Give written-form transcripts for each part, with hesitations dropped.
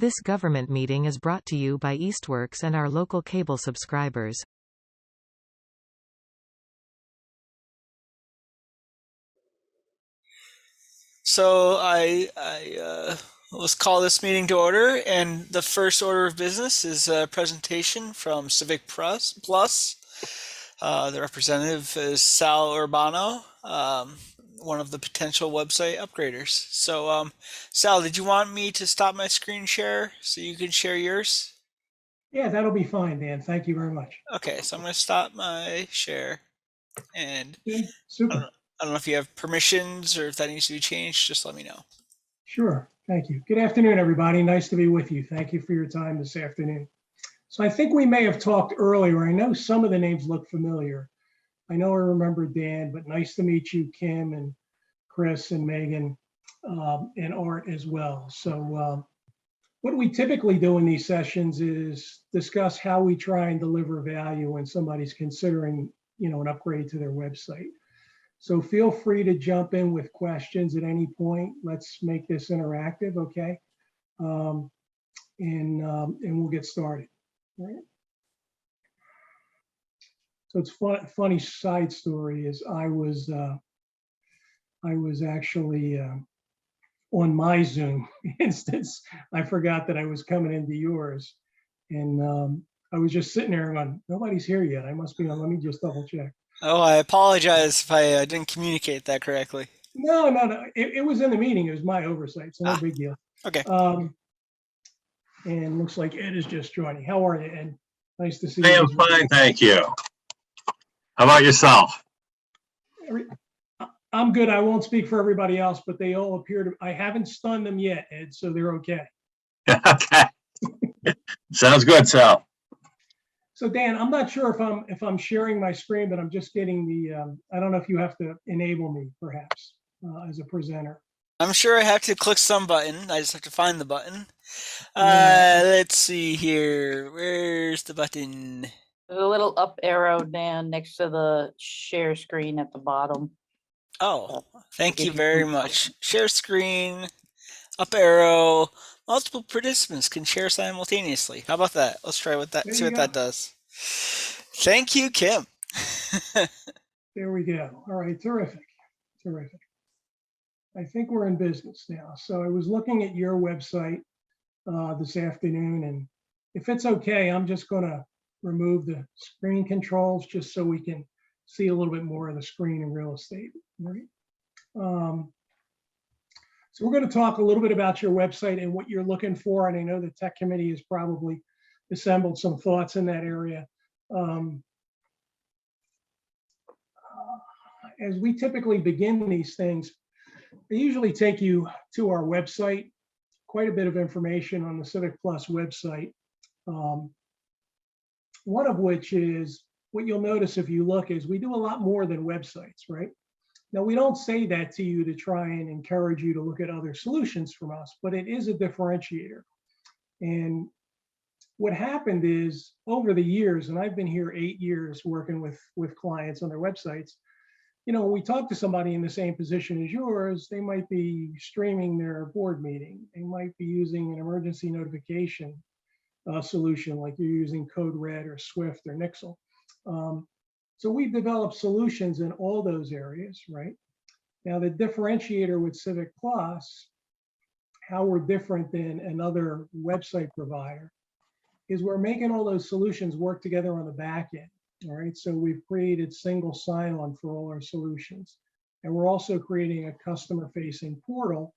This government meeting is brought to you by Eastworks and our local cable subscribers. So let's call this meeting to order, and the first order of business is a presentation from Civic Plus. The representative is Sal Urbano, one of the potential website upgraders. So, Sal, did you want me to stop my screen share so you can share yours? Yeah, that'll be fine, Dan. Thank you very much. Okay, so I'm going to stop my share, and Okay, super. I don't know if you have permissions or if that needs to be changed. Just let me know. Sure. Thank you. Good afternoon, everybody. Nice to be with you. Thank you for your time this afternoon. So I think we may have talked earlier. I know some of the names look familiar. I know I remember Dan, but nice to meet you, Kim and Chris and Megan and Art as well. So what we typically do in these sessions is discuss how we try and deliver value when somebody's considering, an upgrade to their website. So feel free to jump in with questions at any point. Let's make this interactive, okay? And we'll get started. All right. So it's funny side story is I was actually on my Zoom instance. I forgot that I was coming into yours, and I was just sitting there going, nobody's here yet. I must be on. Let me just double check. Oh, I apologize if I didn't communicate that correctly. No. It was in the meeting. It was my oversight, so no big deal. Okay. And looks like Ed is just joining. How are you, Ed? Nice to see you. I am fine, thank you. How about yourself? I'm good. I won't speak for everybody else, but they all appear to. I haven't stunned them yet, Ed, so they're okay. Okay. Sounds good, Sal. So Dan, I'm not sure if I'm sharing my screen, but I'm just getting the. I don't know if you have to enable me, perhaps, as a presenter. I'm sure I have to click some button. I just have to find the button. Yeah. Let's see here. Where's the button? There's a little up arrow, Dan, next to the share screen at the bottom. Oh, thank you very much. Share screen, up arrow. Multiple participants can share simultaneously. How about that? Let's try what that. See what that does. Thank you, Kim. There we go. All right, terrific. I think we're in business now. So I was looking at your website this afternoon, and if it's okay, I'm just going to remove the screen controls just so we can see a little bit more of the screen in real estate. Right? So we're going to talk a little bit about your website and what you're looking for. And I know the tech committee has probably assembled some thoughts in that area. As we typically begin these things, they usually take you to our website, quite a bit of information on the Civic Plus website. One of which is, what you'll notice if you look is we do a lot more than websites, right? Now, we don't say that to you to try and encourage you to look at other solutions from us, but it is a differentiator. And what happened is over the years, and I've been here 8 years working with clients on their websites, when we talk to somebody in the same position as yours, they might be streaming their board meeting. They might be using an emergency notification solution like you're using Code Red or Swift or Nixle. So we've developed solutions in all those areas, right? Now, the differentiator with Civic Plus, how we're different than another website provider, is we're making all those solutions work together on the back end, all right? So we've created single sign-on for all our solutions. And we're also creating a customer-facing portal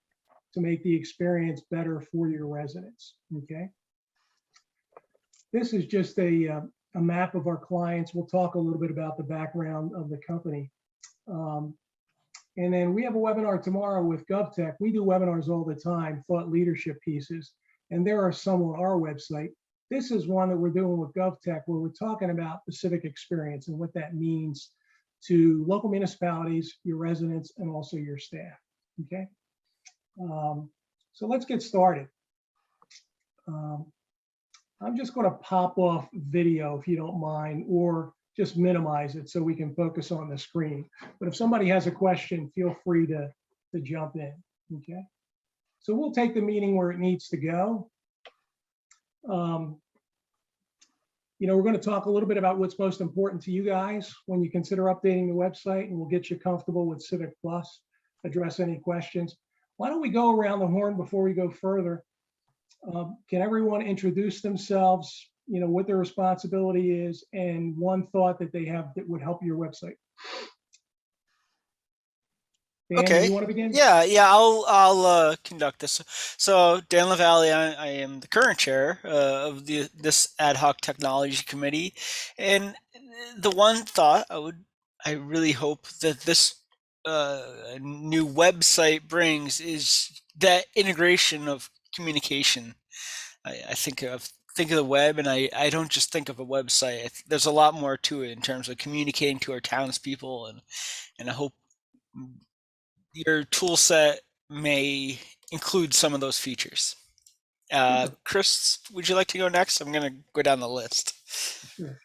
to make the experience better for your residents, okay? This is just a map of our clients. We'll talk a little bit about the background of the company. And then we have a webinar tomorrow with GovTech. We do webinars all the time, thought leadership pieces, and there are some on our website. This is one that we're doing with GovTech where we're talking about the civic experience and what that means to local municipalities, your residents, and also your staff, okay? So let's get started. I'm just going to pop off video if you don't mind, or just minimize it so we can focus on the screen. But if somebody has a question, feel free to jump in, okay? So we'll take the meeting where it needs to go. We're going to talk a little bit about what's most important to you guys when you consider updating the website, and we'll get you comfortable with Civic Plus, address any questions. Why don't we go around the horn before we go further? Can everyone introduce themselves, what their responsibility is, and one thought that they have that would help your website? Dan, Okay. you want to begin? Yeah, I'll conduct this. So Dan LaValle, I am the current chair of this ad hoc technology committee, and the one thought I really hope that this new website brings is that integration of communication. I think of the web, and I don't just think of a website. There's a lot more to it in terms of communicating to our townspeople, and I hope your tool set may include some of those features. Chris, would you like to go next? I'm going to go down the list. Sure.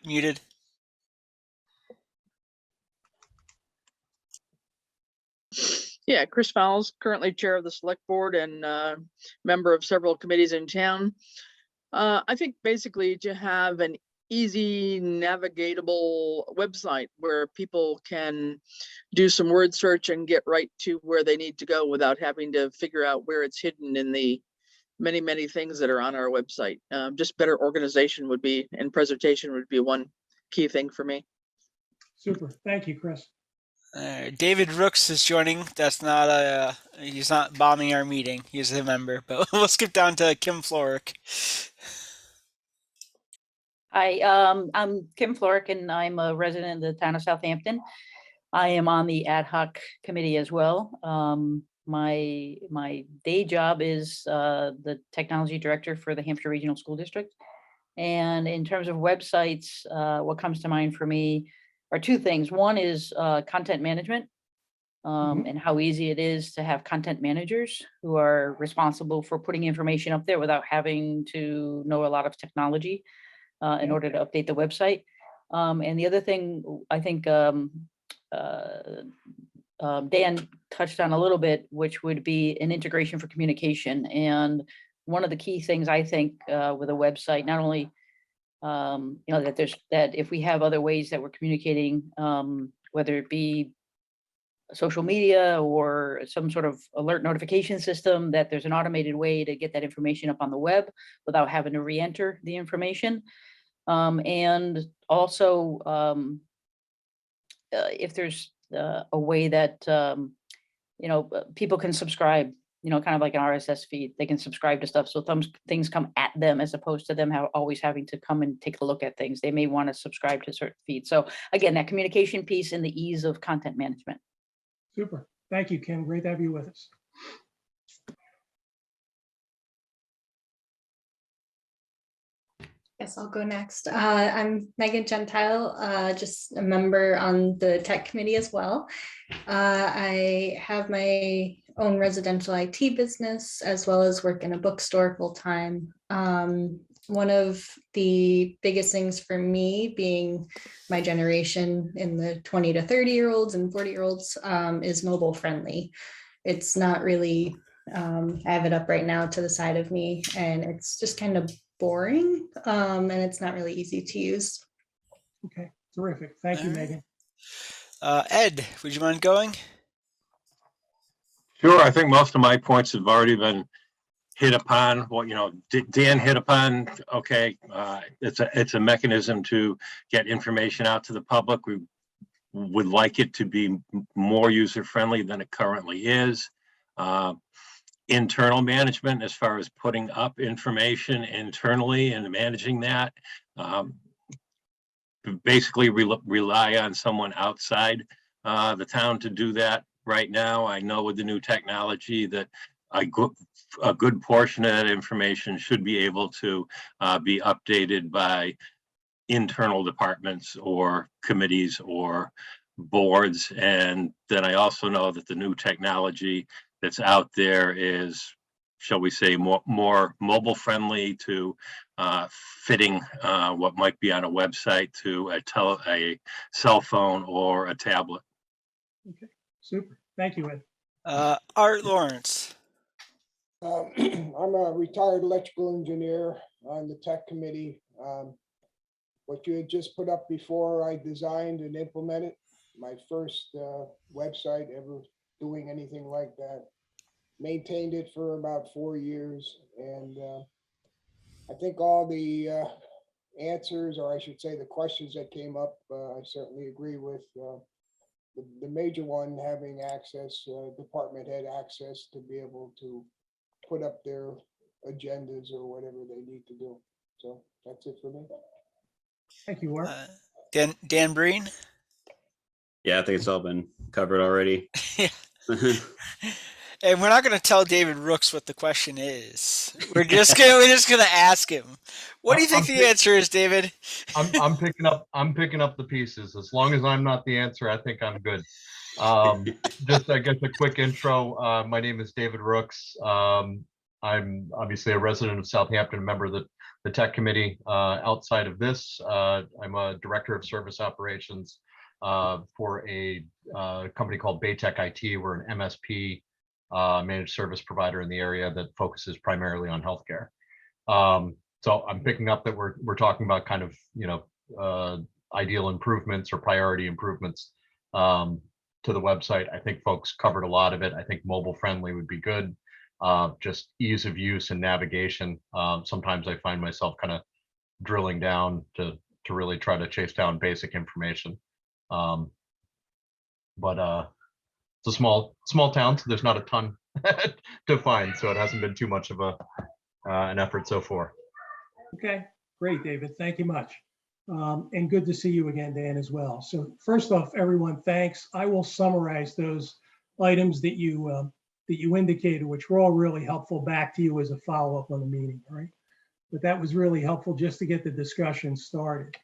Muted. Yeah, Chris Fowles, currently chair of the select board and member of several committees in town. I think basically to have an easy navigatable website where people can do some word search and get right to where they need to go without having to figure out where it's hidden in the many things that are on our website. Just better organization would be, and presentation would be one key thing for me. Super. Thank you, Chris. David Rooks is joining. That's not he's not bombing our meeting. He's a member, but we'll skip down to Kim Florick. Hi, I'm Kim Florick, and I'm a resident of the town of Southampton. I am on the ad hoc committee as well. My day job is the technology director for the Hampshire Regional School District. And in terms of websites, what comes to mind for me are two things. One is content management, and how easy it is to have content managers who are responsible for putting information up there without having to know a lot of technology in order to update the website. And the other thing I think Dan touched on a little bit, which would be an integration for communication. And one of the key things I think with a website, not only that if we have other ways that we're communicating, whether it be social media or some sort of alert notification system, that there's an automated way to get that information up on the web without having to re-enter the information. And also, if there's a way that, people can subscribe, kind of like an RSS feed, they can subscribe to stuff. So things come at them as opposed to them always having to come and take a look at things. They may want to subscribe to certain feeds. So again, that communication piece and the ease of content management. Super. Thank you, Kim. Great to have you with us. Yes, I'll go next. I'm Megan Gentile, just a member on the tech committee as well. I have my own residential IT business as well as work in a bookstore full time. One of the biggest things for me, being my generation in the 20 to 30-year-olds and 40-year-olds, is mobile friendly. It's not really, I have it up right now to the side of me, and it's just kind of boring, and it's not really easy to use. Okay, terrific. Thank you, All right. Megan. Ed, would you mind going? Sure, I think most of my points have already been hit upon. Well, Dan hit upon, okay, it's a mechanism to get information out to the public. We would like it to be more user-friendly than it currently is. Internal management, as far as putting up information internally and managing that, basically rely on someone outside the town to do that right now. I know with the new technology that a good portion of that information should be able to be updated by internal departments or committees or boards. And then I also know that the new technology that's out there is, shall we say, more mobile friendly to fitting what might be on a website to a cell phone or a tablet. Okay, super. Thank you, Ed. Art Lawrence. I'm a retired electrical engineer on the tech committee. What you had just put up before, I designed and implemented my first website ever doing anything like that. Maintained it for about 4 years, and I think all the answers, or I should say the questions that came up, I certainly agree with. The major one, having access, department head access to be able to put up their agendas or whatever they need to do. So that's it for me. Thank you, Art. Dan Breen. Yeah, I think it's all been covered already. Yeah. And we're not going to tell David Rooks what the question is. We're just gonna ask him. What do you think the answer is, David? I'm picking up the pieces. As long as I'm not the answer, I think I'm good. Just I guess a quick intro. My name is David Rooks. I'm obviously a resident of Southampton, a member of the tech committee. Outside of this, I'm a director of service operations for a company called Baytech IT. We're an MSP managed service provider in the area that focuses primarily on healthcare. So I'm picking up that we're talking about kind of ideal improvements or priority improvements to the website. I think folks covered a lot of it. I think mobile friendly would be good. Just ease of use and navigation. Sometimes I find myself kind of drilling down to really try to chase down basic information. But it's a small town, so there's not a ton to find, so it hasn't been too much of an effort so far. Okay, great, David. Thank you much. And good to see you again, Dan, as well. So first off, everyone, thanks. I will summarize those items that you indicated, which were all really helpful back to you as a follow-up on the meeting, right? But that was really helpful just to get the discussion started.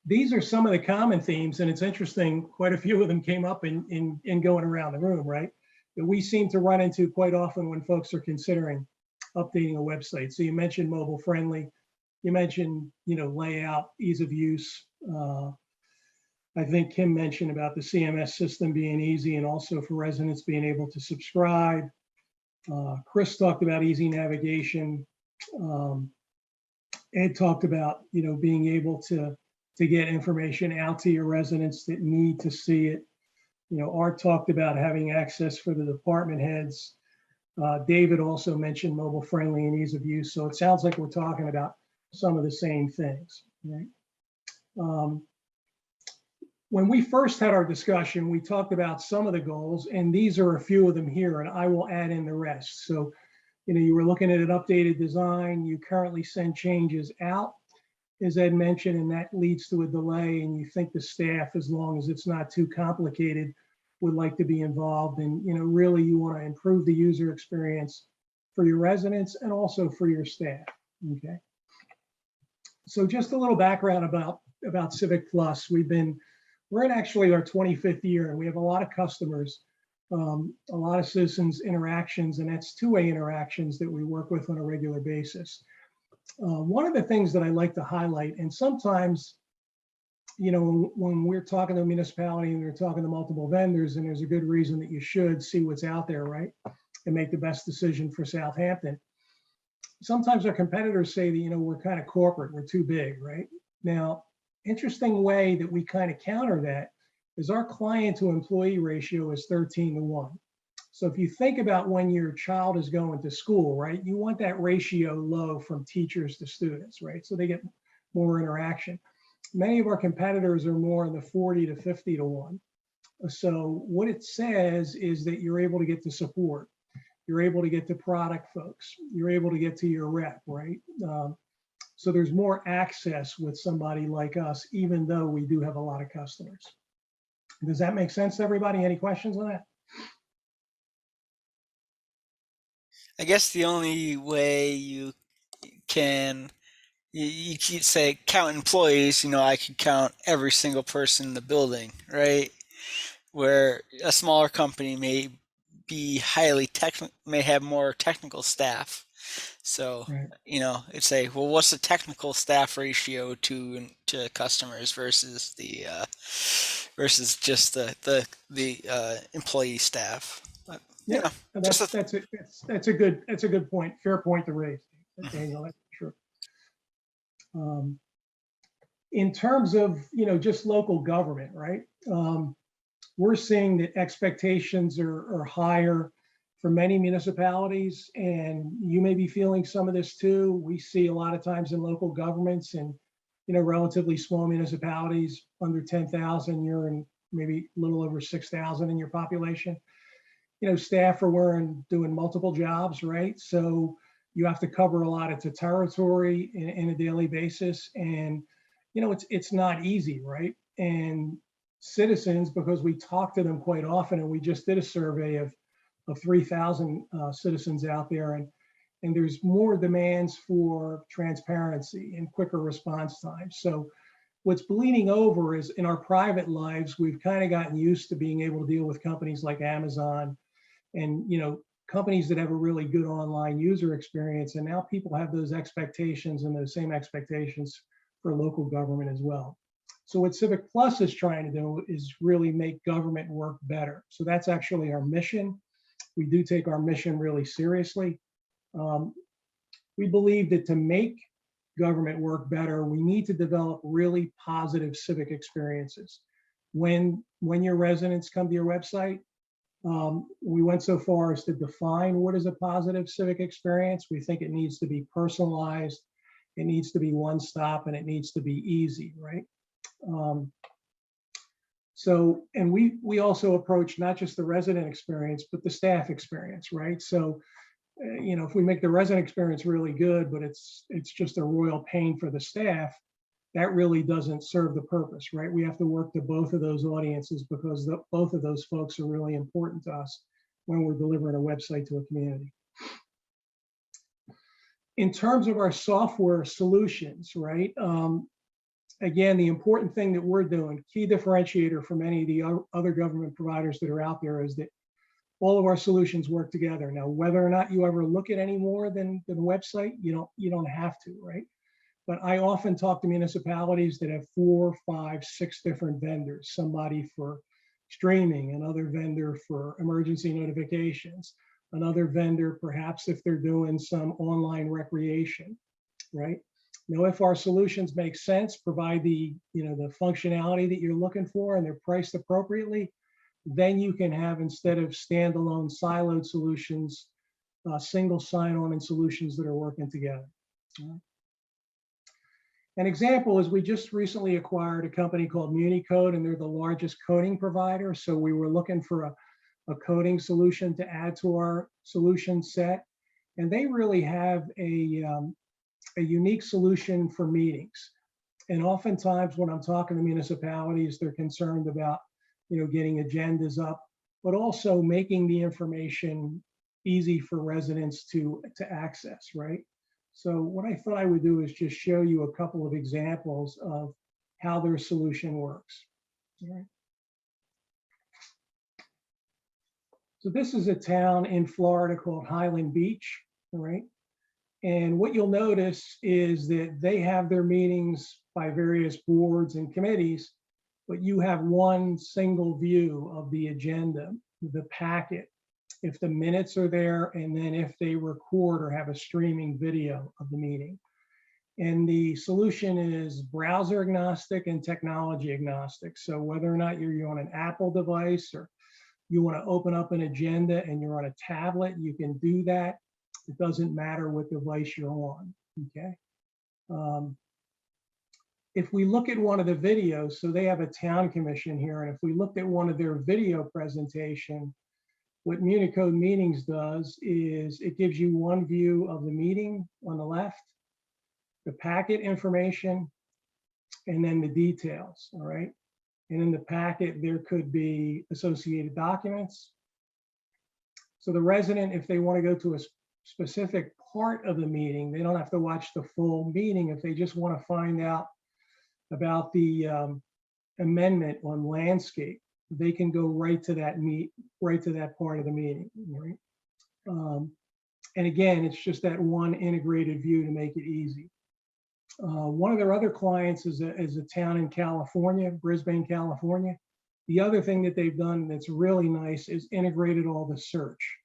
These are some of the common themes, and it's interesting, quite a few of them came up in going around the room, right? That we seem to run into quite often when folks are considering updating a website. So you mentioned mobile friendly, you mentioned, layout, ease of use. I think Kim mentioned about the CMS system being easy and also for residents being able to subscribe. Chris talked about easy navigation. Ed talked about, being able to get information out to your residents that need to see it. Art talked about having access for the department heads. David also mentioned mobile friendly and ease of use. So it sounds like we're talking about some of the same things, right? When we first had our discussion, we talked about some of the goals, and these are a few of them here, and I will add in the rest. So, you were looking at an updated design. You currently send changes out, as Ed mentioned, and that leads to a delay, and you think the staff, as long as it's not too complicated, would like to be involved. And really you want to improve the user experience for your residents and also for your staff. Okay. So just a little background about Civic Plus. We're in actually our 25th year, and we have a lot of customers, a lot of citizens interactions, and that's two-way interactions that we work with on a regular basis. One of the things that I like to highlight, and sometimes, when we're talking to a municipality and we're talking to multiple vendors, and there's a good reason that you should see what's out there, right? And make the best decision for Southampton. Sometimes our competitors say that, we're kind of corporate, we're too big, right? Now, interesting way that we kind of counter that is our client to employee ratio is 13:1. So if you think about when your child is going to school, right, you want that ratio low from teachers to students, right? So they get more interaction. Many of our competitors are more in the 40 to 50:1. So what it says is that you're able to get to support. You're able to get to product folks. You're able to get to your rep, right? So there's more access with somebody like us, even though we do have a lot of customers. Does that make sense to everybody? Any questions on that? I guess the only way you can, you say count employees, I could count every single person in the building, right? Where a smaller company may be may have more technical staff. So, Right. It's say, well, what's the technical staff ratio to customers versus versus just the employee staff? Yeah, Yeah, that's just a- that's a good point. Fair point to raise, Daniel. That's true. In terms of just local government, right? We're seeing that expectations are higher for many municipalities, and you may be feeling some of this too. We see a lot of times in local governments and relatively small municipalities under 10,000, you're in maybe a little over 6,000 in your population. Staff are doing multiple jobs, right? So you have to cover a lot of the territory in a daily basis, and it's not easy, right? And citizens, because we talk to them quite often, and we just did a survey of 3,000 citizens out there, and there's more demands for transparency and quicker response times. So what's bleeding over is in our private lives, we've kind of gotten used to being able to deal with companies like Amazon and companies that have a really good online user experience. And now people have those expectations and those same expectations for local government as well. So what Civic Plus is trying to do is really make government work better. So that's actually our mission. We do take our mission really seriously. We believe that to make government work better, we need to develop really positive civic experiences. When your residents come to your website, we went so far as to define what is a positive civic experience. We think it needs to be personalized, it needs to be one-stop, and it needs to be easy, right? And we also approach not just the resident experience, but the staff experience, right? So, if we make the resident experience really good, but it's just a royal pain for the staff, that really doesn't serve the purpose, right? We have to work to both of those audiences because both of those folks are really important to us when we're delivering a website to a community. In terms of our software solutions, right? Again, the important thing that we're doing, key differentiator from any of the other government providers that are out there, is that all of our solutions work together. Now, whether or not you ever look at any more than the website, you don't have to, right? But I often talk to municipalities that have 4, 5, 6 different vendors, somebody for streaming, another vendor for emergency notifications, another vendor perhaps if they're doing some online recreation, right? Now, if our solutions make sense, provide the functionality that you're looking for, and they're priced appropriately, then you can have, instead of standalone siloed solutions, single sign-on and solutions that are working together. An example is we just recently acquired a company called MuniCode, and they're the largest coding provider. So we were looking for a coding solution to add to our solution set. And they really have a unique solution for meetings. And oftentimes when I'm talking to municipalities, they're concerned about getting agendas up, but also making the information easy for residents to access, right? So what I thought I would do is just show you a couple of examples of how their solution works. All right. So this is a town in Florida called Highland Beach, all right? And what you'll notice is that they have their meetings by various boards and committees, but you have one single view of the agenda, the packet, if the minutes are there, and then if they record or have a streaming video of the meeting. And the solution is browser agnostic and technology agnostic. So whether or not you're on an Apple device or you want to open up an agenda and you're on a tablet, you can do that. It doesn't matter what device you're on, okay? If we look at one of the videos, so they have a town commission here, and if we looked at one of their video presentation, what MuniCode Meetings does is it gives you one view of the meeting on the left, the packet information, and then the details, all right? And in the packet, there could be associated documents. So the resident, if they want to go to a specific part of the meeting, they don't have to watch the full meeting. If they just want to find out about the amendment on landscape, they can go right to that part of the meeting, right? And again, it's just that one integrated view to make it easy. One of their other clients is a town in California, Brisbane, California. The other thing that they've done that's really nice is integrated all the search.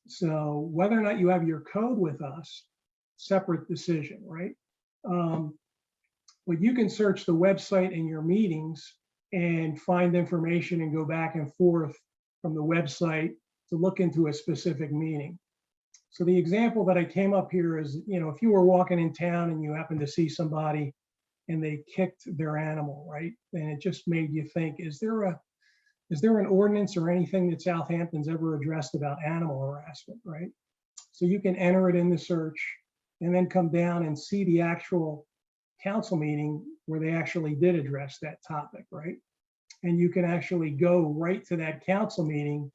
So whether or not you have your code with us, separate decision, right? But you can search the website in your meetings and find information and go back and forth from the website to look into a specific meeting. So the example that I came up here is, if you were walking in town and you happen to see somebody and they kicked their animal, right? And it just made you think, is there an ordinance or anything that Southampton's ever addressed about animal harassment, right? So you can enter it in the search and then come down and see the actual council meeting where they actually did address that topic, right? And you can actually go right to that council meeting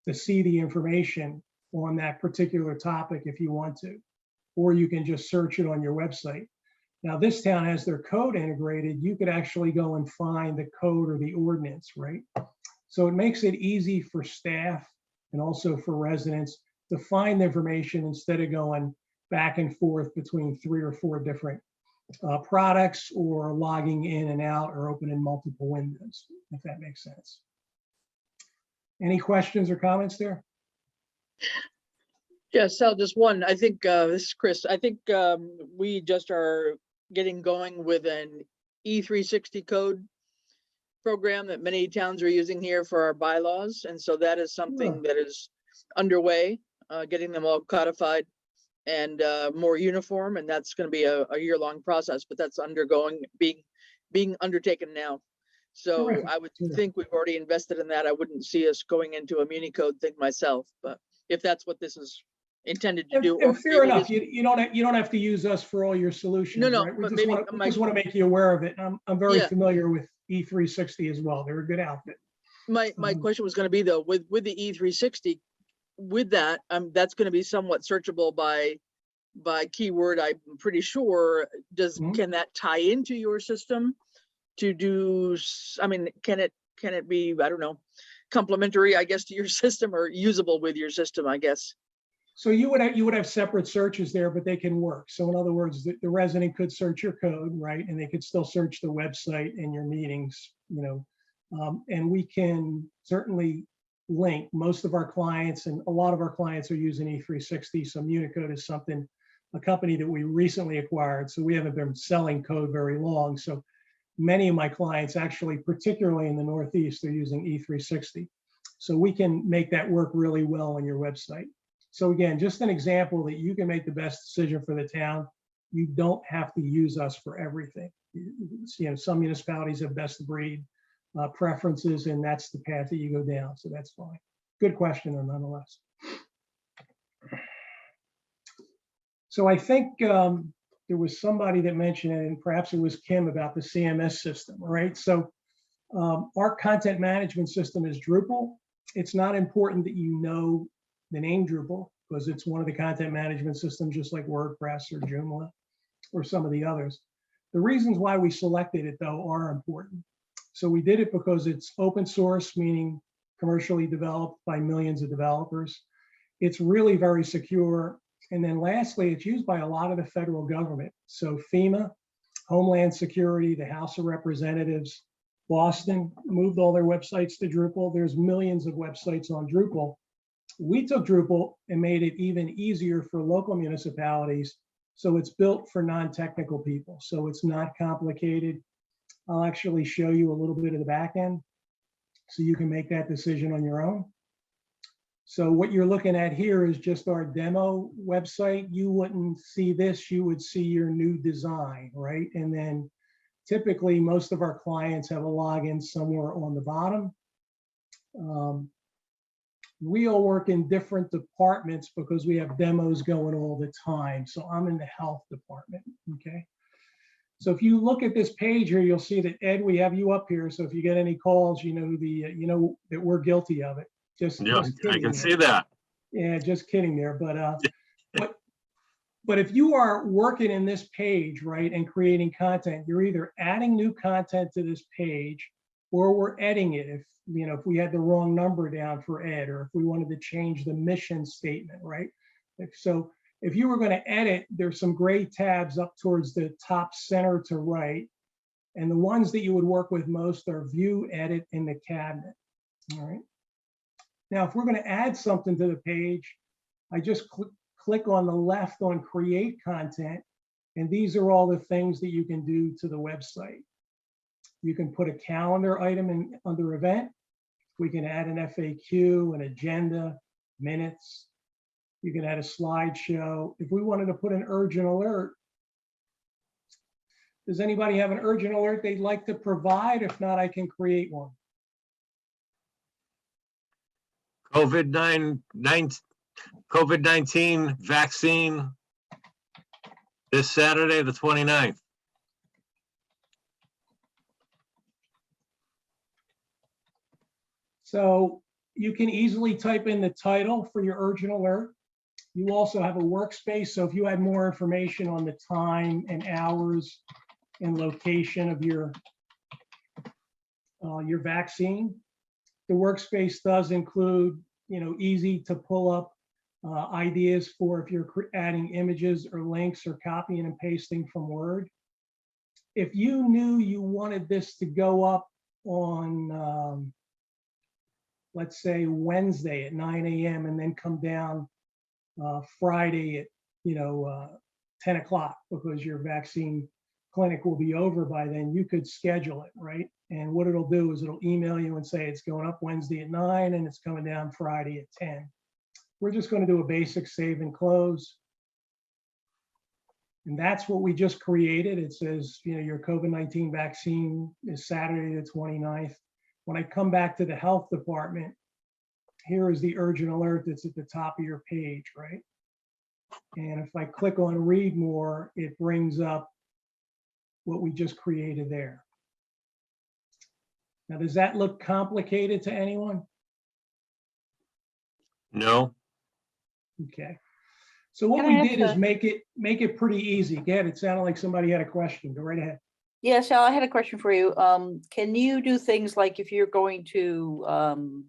to see the information on that particular topic if you want to, or you can just search it on your website. Now, this town has their code integrated. You could actually go and find the code or the ordinance, right? So it makes it easy for staff and also for residents to find information instead of going back and forth between 3 or 4 different products or logging in and out or opening multiple windows, if that makes sense. Any questions or comments there? Yes, Sal, just one. I think this is Chris. I think we just are getting going with an E360 code program that many towns are using here for our bylaws. And so that is something that is underway, getting them all codified and more uniform. And that's going to be a year-long process, but that's being undertaken now. So Terrific. I would think we've already invested in that. I wouldn't see us going into a Municode thing myself, but if that's what this is intended to do. And fair enough, you don't have to use us for all your solutions. No, right? but We maybe just want to make you aware of it. I'm very Yeah. familiar with E360 as well. They're a good outfit. My question was going to be though, with the E360, with that, that's going to be somewhat searchable by keyword. I'm pretty sure. Can that tie into your system to do? I mean, can it be, I don't know, complementary, I guess, to your system or usable with your system, I guess? So you would have separate searches there, but they can work. So in other words, the resident could search your code, right? And they could still search the website and your meetings, and we can certainly link most of our clients, and a lot of our clients are using E360. So Municode is a company that we recently acquired. So we haven't been selling code very long. So many of my clients actually, particularly in the Northeast, are using E360. So we can make that work really well on your website. So again, just an example that you can make the best decision for the town. You don't have to use us for everything. Some municipalities have best of breed preferences, and that's the path that you go down. So that's fine. Good question, nonetheless. So I think there was somebody that mentioned it, and perhaps it was Kim, about the CMS system, right? So our content management system is Drupal. It's not important that you know the name Drupal, because it's one of the content management systems, just like WordPress or Joomla or some of the others. The reasons why we selected it, though, are important. So we did it because it's open source, meaning commercially developed by millions of developers. It's really very secure. And then lastly, it's used by a lot of the federal government. So FEMA, Homeland Security, the House of Representatives, Boston moved all their websites to Drupal. There's millions of websites on Drupal. We took Drupal and made it even easier for local municipalities. So it's built for non-technical people. So it's not complicated. I'll actually show you a little bit of the back end so you can make that decision on your own. So what you're looking at here is just our demo website. You wouldn't see this, you would see your new design, right? And then typically most of our clients have a login somewhere on the bottom. We all work in different departments because we have demos going all the time. So I'm in the health department, okay? So if you look at this page here, you'll see that, Ed, we have you up here. So if you get any calls, you know that we're guilty of it. Just I can see that. Yeah, just kidding there. But if you are working in this page, right, and creating content, you're either adding new content to this page, or we're editing it. If we had the wrong number down for Ed, or if we wanted to change the mission statement, right? So if you were going to edit, there's some gray tabs up towards the top center to right. And the ones that you would work with most are view, edit, and the cabinet. All right. Now, if we're going to add something to the page, I just click on the left on create content. And these are all the things that you can do to the website. You can put a calendar item in under event. We can add an FAQ, an agenda, minutes. You can add a slideshow. If we wanted to put an urgent alert, does anybody have an urgent alert they'd like to provide? If not, I can create one. COVID-19 vaccine this Saturday, the 29th. So you can easily type in the title for your urgent alert. You also have a workspace. So if you had more information on the time and hours and location of your vaccine, the workspace does include, easy to pull up ideas for if you're adding images or links or copying and pasting from Word. If you knew you wanted this to go up on, let's say Wednesday at 9 a.m. and then come down Friday at 10 o'clock because your vaccine clinic will be over by then, you could schedule it, right? And what it'll do is it'll email you and say it's going up Wednesday at 9 and it's coming down Friday at 10. We're just going to do a basic save and close. And that's what we just created. It says, your COVID-19 vaccine is Saturday the 29th. When I come back to the health department, here is the urgent alert that's at the top of your page, right? And if I click on read more, it brings up what we just created there. Now, does that look complicated to anyone? No. Okay. So what we did is make it pretty easy. Again, it sounded like somebody had a question. Go right ahead. Yeah, Sal, I had a question for you. Can you do things like if you're going to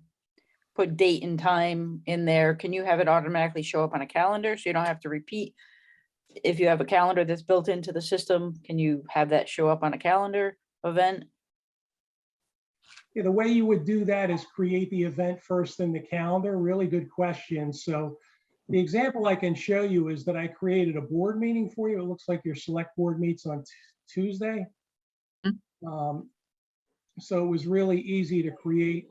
put date and time in there, can you have it automatically show up on a calendar so you don't have to repeat? If you have a calendar that's built into the system, can you have that show up on a calendar event? Yeah, the way you would do that is create the event first in the calendar. Really good question. So the example I can show you is that I created a board meeting for you. It looks like your select board meets on Tuesday. So it was really easy to create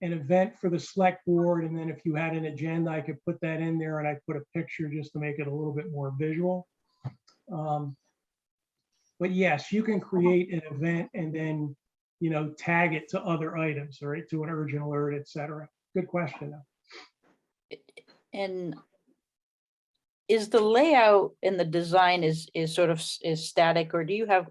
an event for the select board. And then if you had an agenda, I could put that in there and I put a picture just to make it a little bit more visual. But yes, you can create an event and then, tag it to other items, right? To an urgent alert, et cetera. Good question though. And is the layout and the design is static, or do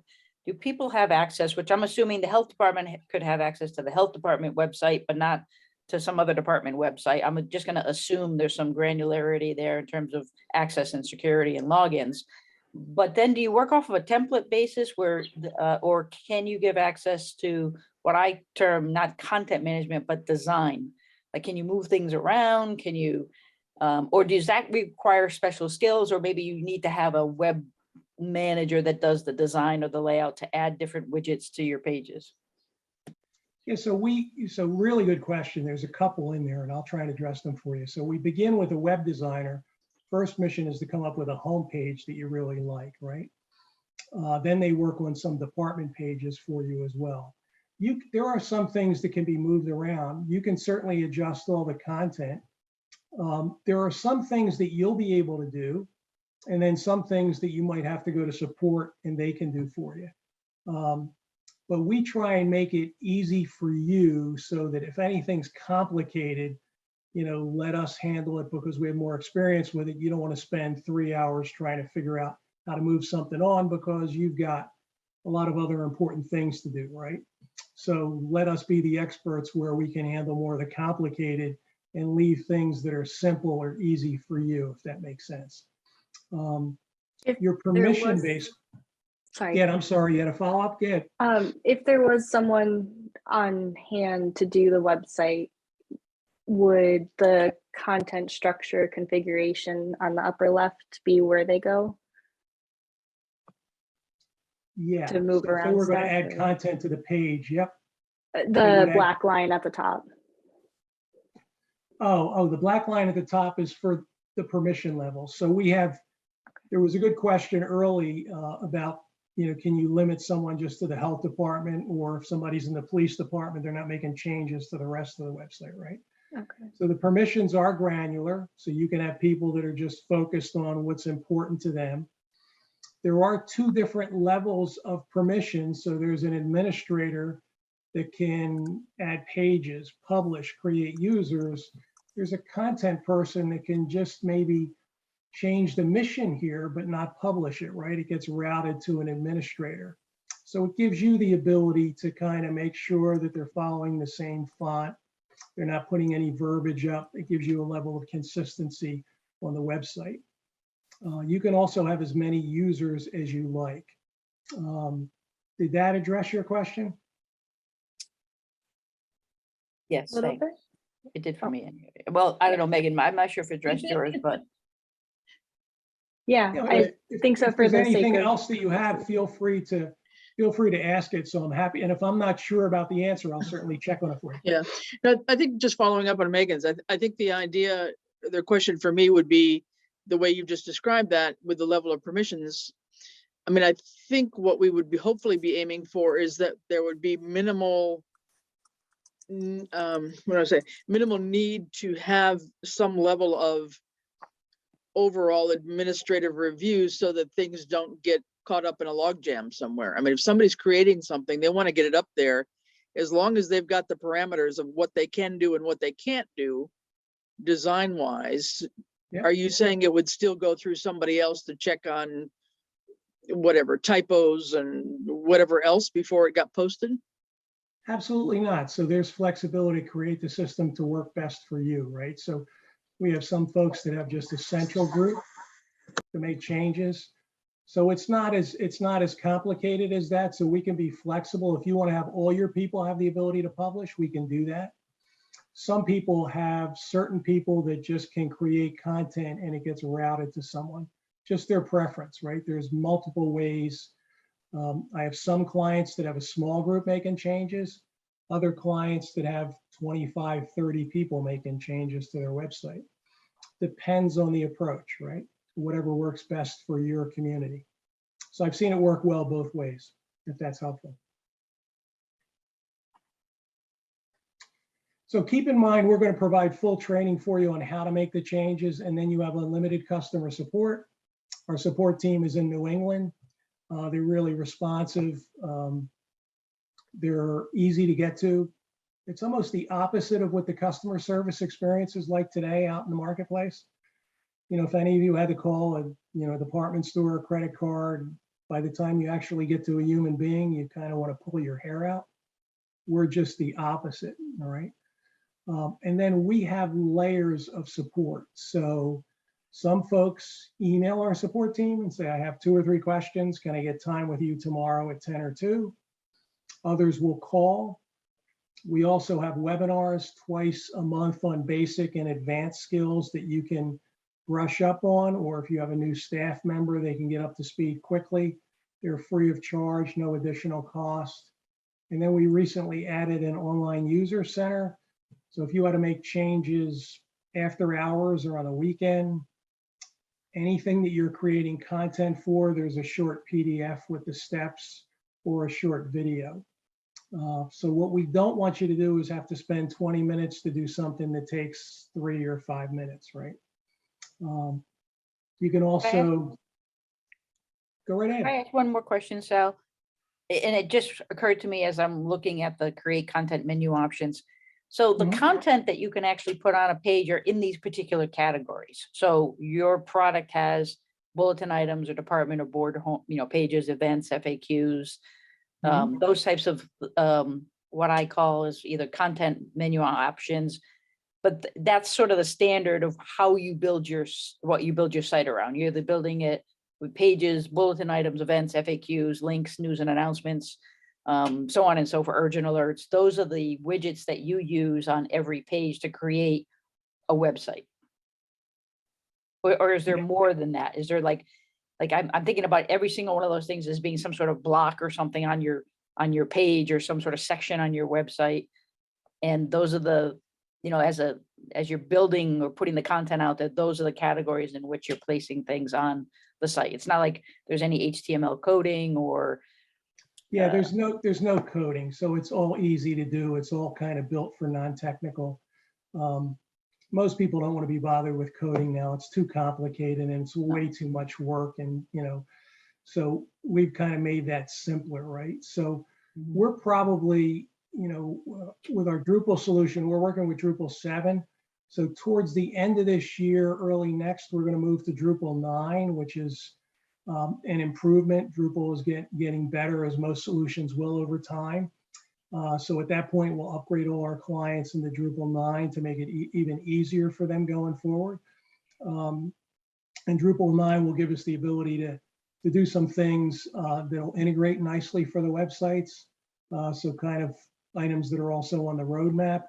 people have access, which I'm assuming the health department could have access to the health department website, but not to some other department website? I'm just going to assume there's some granularity there in terms of access and security and logins. But then do you work off of a template basis where, or can you give access to what I term not content management, but design? Like, can you move things around? Can you, or does that require special skills, or maybe you need to have a web manager that does the design or the layout to add different widgets to your pages? Yeah, so really good question. There's a couple in there and I'll try and address them for you. So we begin with a web designer. First mission is to come up with a home page that you really like, right? Then they work on some department pages for you as well. There are some things that can be moved around. You can certainly adjust all the content. There are some things that you'll be able to do, and then some things that you might have to go to support and they can do for you. But we try and make it easy for you so that if anything's complicated, let us handle it because we have more experience with it. You don't want to spend 3 hours trying to figure out how to move something on because you've got a lot of other important things to do, right? So let us be the experts where we can handle more of the complicated and leave things that are simple or easy for you, if that makes sense. Your permission based. Sorry. Yeah, I'm sorry. You had a follow up? Good. If there was someone on hand to do the website, would the content structure configuration on the upper left be where they go? Yeah. to move So if they around were going to stuff, add or- content to the page, yep. The add- black line at the top. Oh, the black line at the top is for the permission level. So we have, there was a good question early about, can you limit someone just to the health department, or if somebody's in the police department, they're not making changes to the rest of the website, right? Okay. So the permissions are granular, so you can have people that are just focused on what's important to them. There are two different levels of permissions. So there's an administrator that can add pages, publish, create users. There's a content person that can just maybe change the mission here, but not publish it, right? It gets routed to an administrator. So it gives you the ability to kind of make sure that they're following the same font. They're not putting any verbiage up. It gives you a level of consistency on the website. You can also have as many users as you like. Did that address your question? Yes, Little thanks. bit. It did for me. Anyway. Well, I don't know, Megan, I'm not sure if it addressed yours, but Yeah, Yeah, I think so if for there's the sake anything of. else that you have, feel free to ask it. So I'm happy. And if I'm not sure about the answer, I'll certainly check on it for you. Yeah, no, I think just following up on Megan's, I think the question for me would be the way you just described that with the level of permissions. I mean, I think what we would be hopefully be aiming for is that there would be minimal, minimal need to have some level of overall administrative review so that things don't get caught up in a logjam somewhere. I mean, if somebody's creating something, they want to get it up there, as long as they've got the parameters of what they can do and what they can't do design wise. Yeah. Are you saying it would still go through somebody else to check on whatever typos and whatever else before it got posted? Absolutely not. So there's flexibility to create the system to work best for you, right? So we have some folks that have just a central group to make changes. So it's not as complicated as that. So we can be flexible. If you want to have all your people have the ability to publish, we can do that. Some people have certain people that just can create content and it gets routed to someone, just their preference, right? There's multiple ways. I have some clients that have a small group making changes, other clients that have 25, 30 people making changes to their website. Depends on the approach, right? Whatever works best for your community. So I've seen it work well both ways, if that's helpful. So keep in mind, we're going to provide full training for you on how to make the changes, and then you have unlimited customer support. Our support team is in New England. They're really responsive. They're easy to get to. It's almost the opposite of what the customer service experience is like today out in the marketplace. If any of you had to call a department store, a credit card, by the time you actually get to a human being, you kind of want to pull your hair out. We're just the opposite, all right? And then we have layers of support. So some folks email our support team and say, I have 2 or 3 questions. Can I get time with you tomorrow at 10 or 2? Others will call. We also have webinars twice a month on basic and advanced skills that you can brush up on, or if you have a new staff member, they can get up to speed quickly. They're free of charge, no additional cost. And then we recently added an online user center. So if you had to make changes after hours or on a weekend, anything that you're creating content for, there's a short PDF with the steps or a short video. So what we don't want you to do is have to spend 20 minutes to do something that takes 3 or 5 minutes, right? You can also go right ahead. Can I ask one more question, Sal? And it just occurred to me as I'm looking at the create content menu options. So the content that you can actually put on a page are in these particular categories. So your product has bulletin items or department or board home, pages, events, FAQs, those types of what I call is either content menu options. But that's sort of the standard of how you build your site around. You're either building it with pages, bulletin items, events, FAQs, links, news and announcements, so on and so forth, urgent alerts. Those are the widgets that you use on every page to create a website. Or is there more than that? Is there like like I'm thinking about every single one of those things as being some sort of block or something on your page or some sort of section on your website. And those are the, as you're building or putting the content out there, those are the categories in which you're placing things on the site. It's not like there's any HTML coding or. Yeah, there's no coding, so it's all easy to do. It's all kind of built for non-technical. Most people don't want to be bothered with coding now. It's too complicated and it's way too much work. And, so we've kind of made that simpler, right? So we're probably, with our Drupal solution, we're working with Drupal 7. So towards the end of this year, early next, we're going to move to Drupal 9, which is an improvement. Drupal is getting better, as most solutions will over time. So at that point, we'll upgrade all our clients into Drupal 9 to make it even easier for them going forward. And Drupal 9 will give us the ability to do some things that'll integrate nicely for the websites. So kind of items that are also on the roadmap,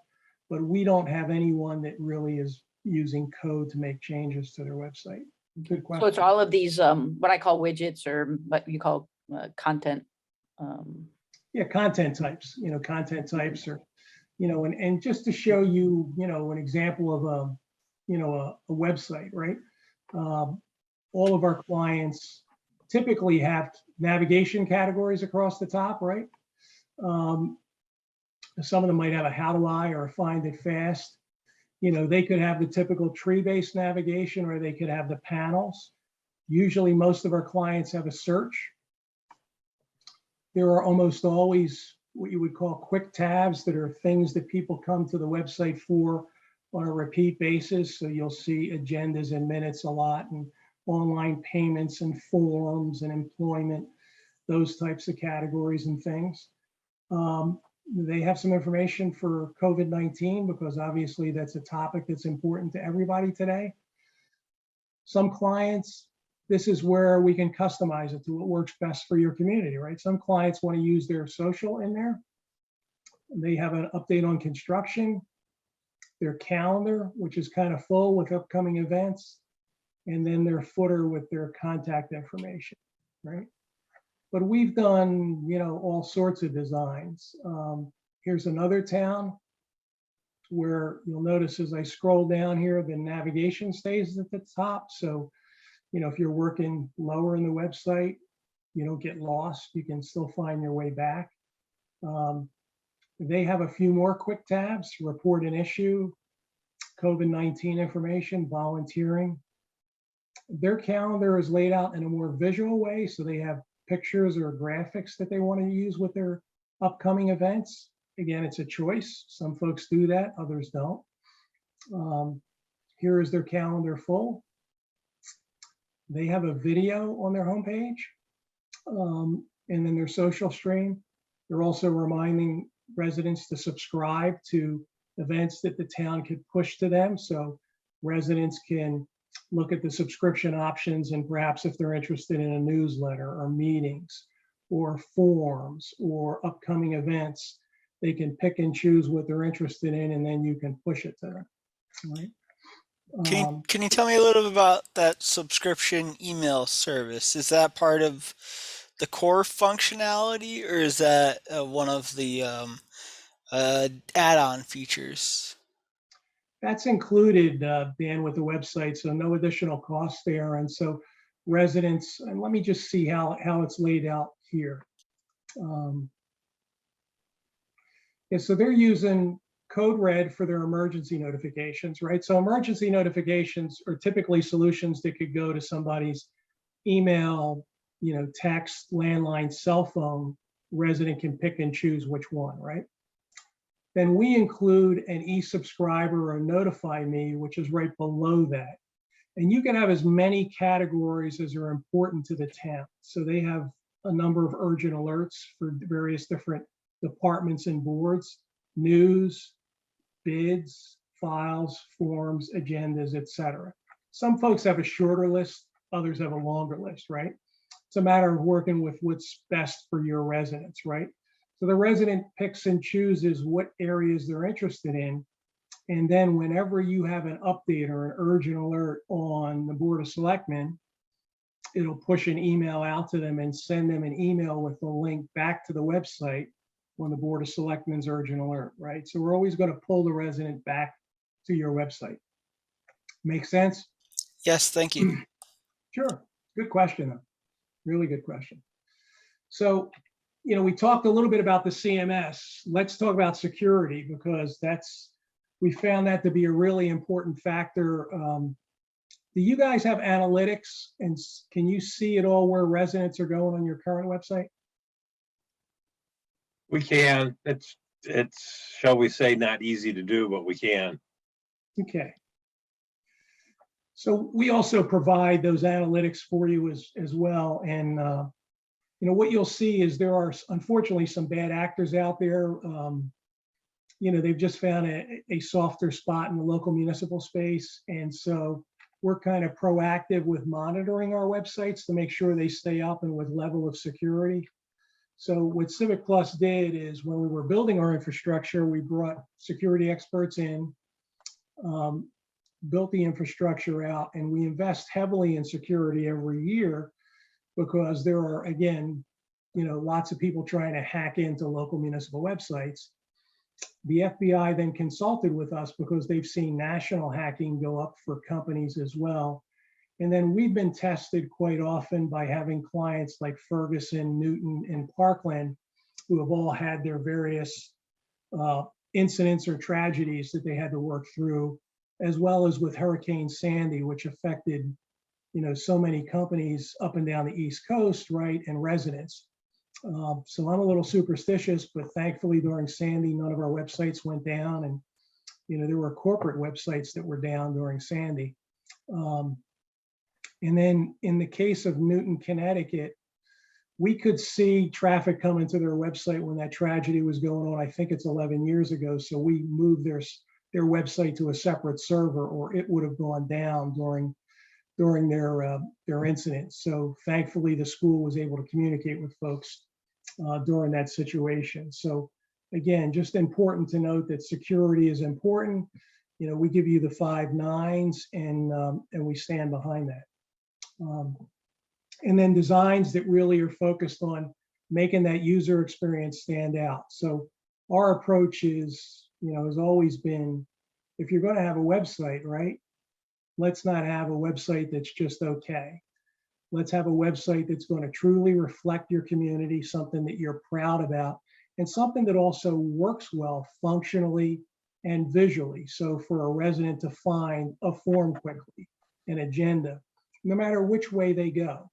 but we don't have anyone that really is using code to make changes to their website. Good question. So it's all of these, what I call widgets, or what you call content. Yeah, content types, content types are, and just to show you, an example of a website, right? All of our clients typically have navigation categories across the top, right? Some of them might have a how do I or a find it fast. They could have the typical tree-based navigation, or they could have the panels. Usually most of our clients have a search. There are almost always what you would call quick tabs that are things that people come to the website for on a repeat basis. So you'll see agendas and minutes a lot, and online payments and forms and employment, those types of categories and things. They have some information for COVID-19 because obviously that's a topic that's important to everybody today. Some clients, this is where we can customize it to what works best for your community, right? Some clients want to use their social in there. They have an update on construction, their calendar, which is kind of full with upcoming events, and then their footer with their contact information, right? But we've done, all sorts of designs. Here's another town where you'll notice as I scroll down here, the navigation stays at the top. So, if you're working lower in the website, you don't get lost. You can still find your way back. They have a few more quick tabs: report an issue, COVID-19 information, volunteering. Their calendar is laid out in a more visual way. So they have pictures or graphics that they want to use with their upcoming events. Again, it's a choice. Some folks do that, others don't. Here is their calendar full. They have a video on their homepage, and then their social stream. They're also reminding residents to subscribe to events that the town could push to them. So residents can look at the subscription options, and perhaps if they're interested in a newsletter or meetings or forms or upcoming events, they can pick and choose what they're interested in, and then you can push it to them, right? Can you tell me a little bit about that subscription email service? Is that part of the core functionality, or is that one of the add-on features? That's included, Dan, with the website, so no additional cost there. And so residents, and let me just see how it's laid out here. Yeah, so they're using Code Red for their emergency notifications, right? So emergency notifications are typically solutions that could go to somebody's email, text, landline, cell phone. Resident can pick and choose which one, right? Then we include an e-subscriber or notify me, which is right below that. And you can have as many categories as are important to the town. So they have a number of urgent alerts for various different departments and boards: news, bids, files, forms, agendas, etc. Some folks have a shorter list, others have a longer list, right? It's a matter of working with what's best for your residents, right? So the resident picks and chooses what areas they're interested in. And then whenever you have an update or an urgent alert on the Board of Selectmen, it'll push an email out to them and send them an email with the link back to the website when the Board of Selectmen's urgent alert, right? So we're always going to pull the resident back to your website. Make sense? Yes, thank you. Sure. Good question, though. Really good question. So, you know, we talked a little bit about the CMS. Let's talk about security, because we found that to be a really important factor. Do you guys have analytics, and can you see at all where residents are going on your current website? We can. It's shall we say, not easy to do, but we can. Okay. So we also provide those analytics for you as well. And, you know, what you'll see is there are unfortunately some bad actors out there. You know, they've just found a softer spot in the local municipal space. And so we're kind of proactive with monitoring our websites to make sure they stay up and with level of security. So what Civic Plus did is, when we were building our infrastructure, we brought security experts in, built the infrastructure out, and we invest heavily in security every year, because there are, again, you know, lots of people trying to hack into local municipal websites. The FBI then consulted with us because they've seen national hacking go up for companies as well. And then we've been tested quite often by having clients like Ferguson, Newton, and Parkland, who have all had their various incidents or tragedies that they had to work through, as well as with Hurricane Sandy, which affected, you know, so many companies up and down the East Coast, right, and residents. So I'm a little superstitious, but thankfully during Sandy, none of our websites went down, and, you know, there were corporate websites that were down during Sandy. And then in the case of Newton, Connecticut, we could see traffic coming to their website when that tragedy was going on. I think it's 11 years ago. So we moved their website to a separate server, or it would have gone down during their incident. So thankfully, the school was able to communicate with folks during that situation. So again, just important to note that security is important. You know, we give you the 5 nines, and we stand behind that. And then designs that really are focused on making that user experience stand out. So our approach is, you know, has always been, if you're going to have a website, right, let's not have a website that's just okay. Let's have a website that's going to truly reflect your community, something that you're proud about, and something that also works well functionally and visually. So for a resident to find a form quickly, an agenda, no matter which way they go.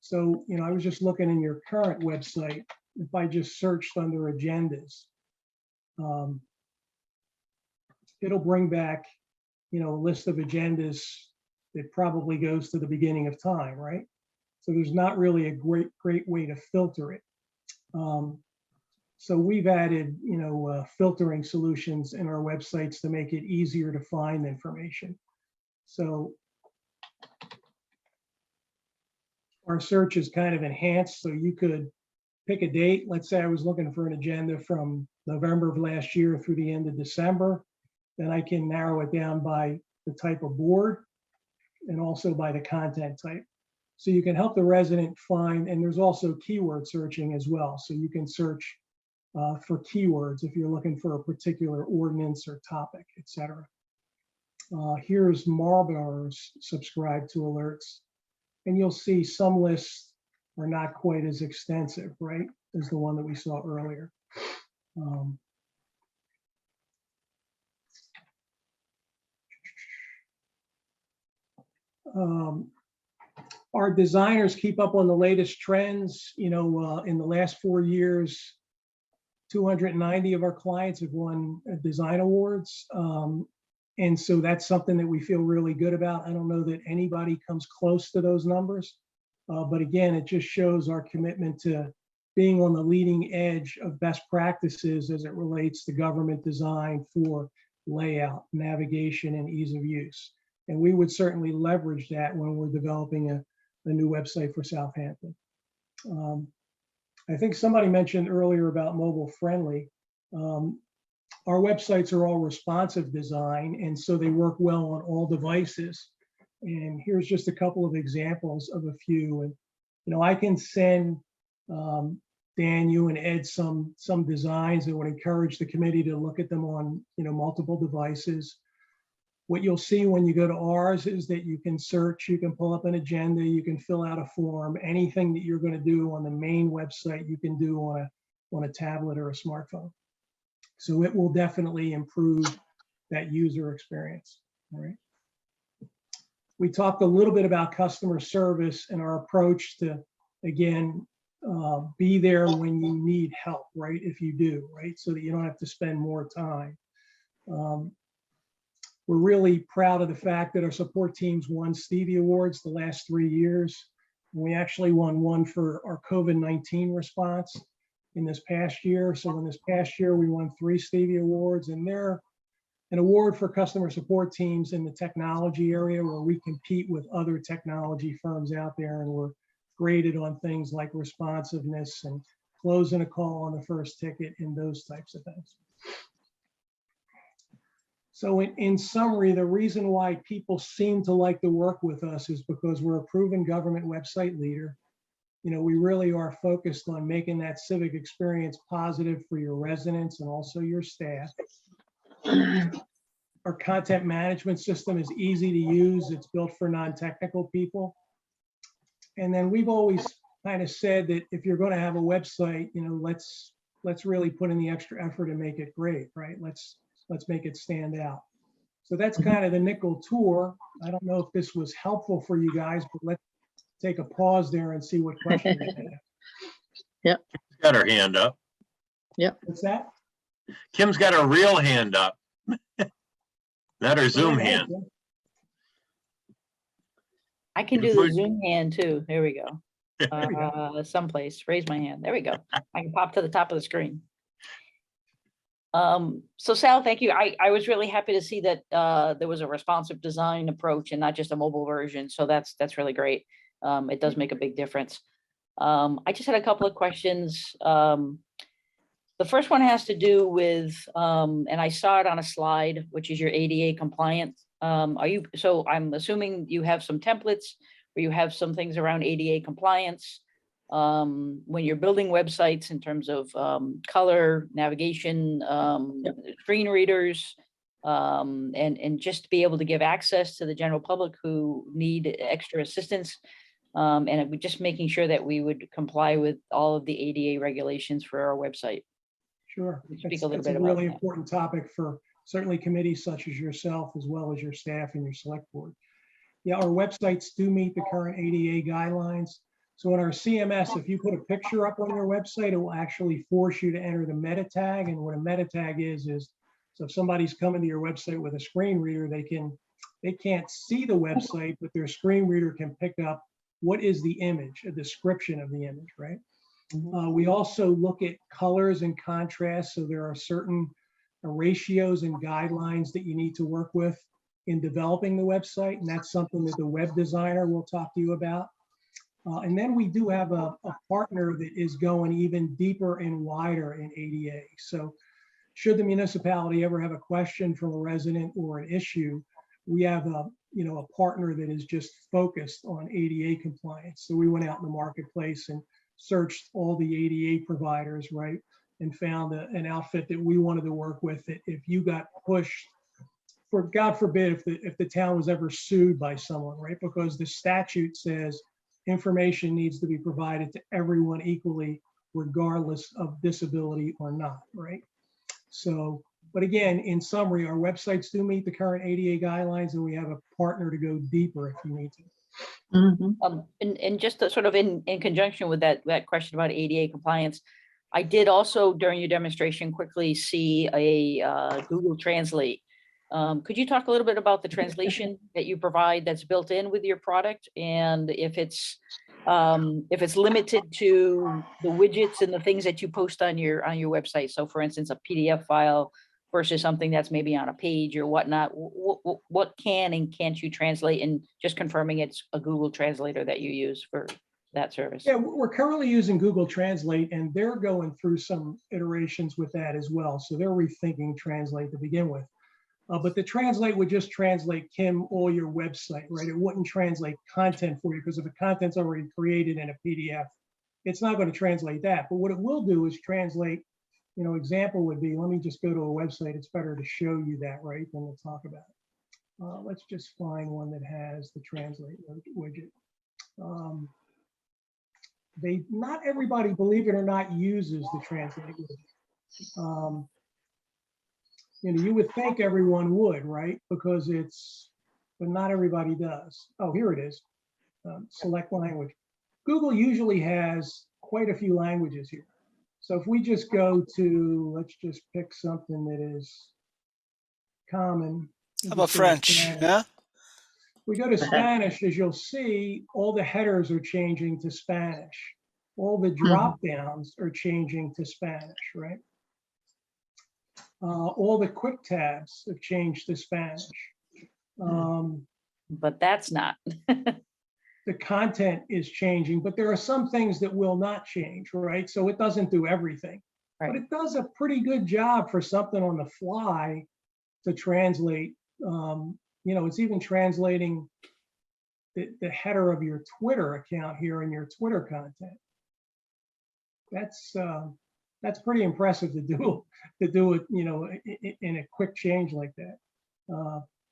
So, you know, I was just looking in your current website. If I just searched under agendas, it'll bring back, you know, a list of agendas that probably goes to the beginning of time, right? So there's not really a great way to filter it. So we've added, you know, filtering solutions in our websites to make it easier to find information. So our search is kind of enhanced, so you could pick a date. Let's say I was looking for an agenda from November of last year through the end of December. Then I can narrow it down by the type of board and also by the content type. So you can help the resident find, and there's also keyword searching as well. So you can search for keywords if you're looking for a particular ordinance or topic, etc. Here's Marlborough's subscribe to alerts. And you'll see some lists are not quite as extensive, right, as the one that we saw earlier. Our designers keep up on the latest trends. You know, in the last 4 years, 290 of our clients have won design awards. And so that's something that we feel really good about. I don't know that anybody comes close to those numbers, but again, it just shows our commitment to being on the leading edge of best practices as it relates to government design for layout, navigation, and ease of use. And we would certainly leverage that when we're developing a new website for Southampton. I think somebody mentioned earlier about mobile friendly. Our websites are all responsive design, and so they work well on all devices. And here's just a couple of examples of a few. And, you know, I can send Dan, you and Ed some designs that would encourage the committee to look at them on, you know, multiple devices. What you'll see when you go to ours is that you can search, you can pull up an agenda, you can fill out a form. Anything that you're going to do on the main website, you can do on a tablet or a smartphone. So it will definitely improve that user experience. All right. We talked a little bit about customer service and our approach to, again, be there when you need help, right? If you do, right? So that you don't have to spend more time. We're really proud of the fact that our support teams won Stevie Awards the last 3 years. We actually won one for our COVID-19 response in this past year. So in this past year, we won 3 Stevie Awards, and they're an award for customer support teams in the technology area where we compete with other technology firms out there, and we're graded on things like responsiveness and closing a call on the first ticket and those types of things. So in summary, the reason why people seem to like to work with us is because we're a proven government website leader. You know, we really are focused on making that civic experience positive for your residents and also your staff. Our content management system is easy to use. It's built for non-technical people. And then we've always kind of said that if you're going to have a website, you know, let's really put in the extra effort and make it great, right? Let's make it stand out. So that's kind of the nickel tour. I don't know if this was helpful for you guys, but let's take a pause there and see what questions you have. Yep. Got her hand up. Yep. What's that? Kim's got a real hand up. Not her Zoom hand. I can do the Zoom hand too. There we go. Someplace, raise my hand. There we go. I can pop to the top of the screen. So Sal, thank you. I was really happy to see that there was a responsive design approach and not just a mobile version. So that's really great. It does make a big difference. I just had a couple of questions. The first one has to do with, and I saw it on a slide, which is your ADA compliance. So I'm assuming you have some templates where you have some things around ADA compliance. When you're building websites in terms of color, navigation, screen readers, and just to be able to give access to the general public who need extra assistance. And just making sure that we would comply with all of the ADA regulations for our website. Sure. Speak a little It's bit a about really that. important topic for certainly committees such as yourself, as well as your staff and your select board. Yeah, our websites do meet the current ADA guidelines. So in our CMS, if you put a picture up on your website, it will actually force you to enter the meta tag. And what a meta tag is so if somebody's coming to your website with a screen reader, they can't see the website, but their screen reader can pick up what is the image, a description of the image, right? We also look at colors and contrast. So there are certain ratios and guidelines that you need to work with in developing the website. And that's something that the web designer will talk to you about. And then we do have a partner that is going even deeper and wider in ADA. So should the municipality ever have a question from a resident or an issue, we have a partner that is just focused on ADA compliance. So we went out in the marketplace and searched all the ADA providers, right? And found an outfit that we wanted to work with. That if you got pushed, for God forbid, if the town was ever sued by someone, right? Because the statute says information needs to be provided to everyone equally, regardless of disability or not, right? So, but again, in summary, our websites do meet the current ADA guidelines, and we have a partner to go deeper if you need to. And just to sort of in conjunction with that question about ADA compliance, I did also during your demonstration quickly see a Google Translate. Could you talk a little bit about the translation that you provide that's built in with your product, and if it's limited to the widgets and the things that you post on your website? So, for instance, a PDF file versus something that's maybe on a page or whatnot. What can and can't you translate? And just confirming it's a Google translator that you use for that service. Yeah, we're currently using Google Translate, and they're going through some iterations with that as well. So they're rethinking Translate to begin with. But the translate would just translate, Kim, all your website, right? It wouldn't translate content for you, because if the content's already created in a PDF, it's not going to translate that. But what it will do is translate, example would be, let me just go to a website. It's better to show you that, right, than we'll talk about it. Let's just find one that has the translate widget. Not everybody, believe it or not, uses the translate widget. You would think everyone would, right? Because but not everybody does. Oh, here it is. Select language. Google usually has quite a few languages here. So if we just go to, let's just pick something that is common. How about French? Yeah. We go to Spanish, as you'll see, all the headers are changing to Spanish. All the drop downs are changing to Spanish, right? All the quick tabs have changed to Spanish. But that's not. The content is changing, but there are some things that will not change, right? So it doesn't do everything, Right. but it does a pretty good job for something on the fly to translate. It's even translating the header of your Twitter account here in your Twitter content. That's pretty impressive to do it, in a quick change like that.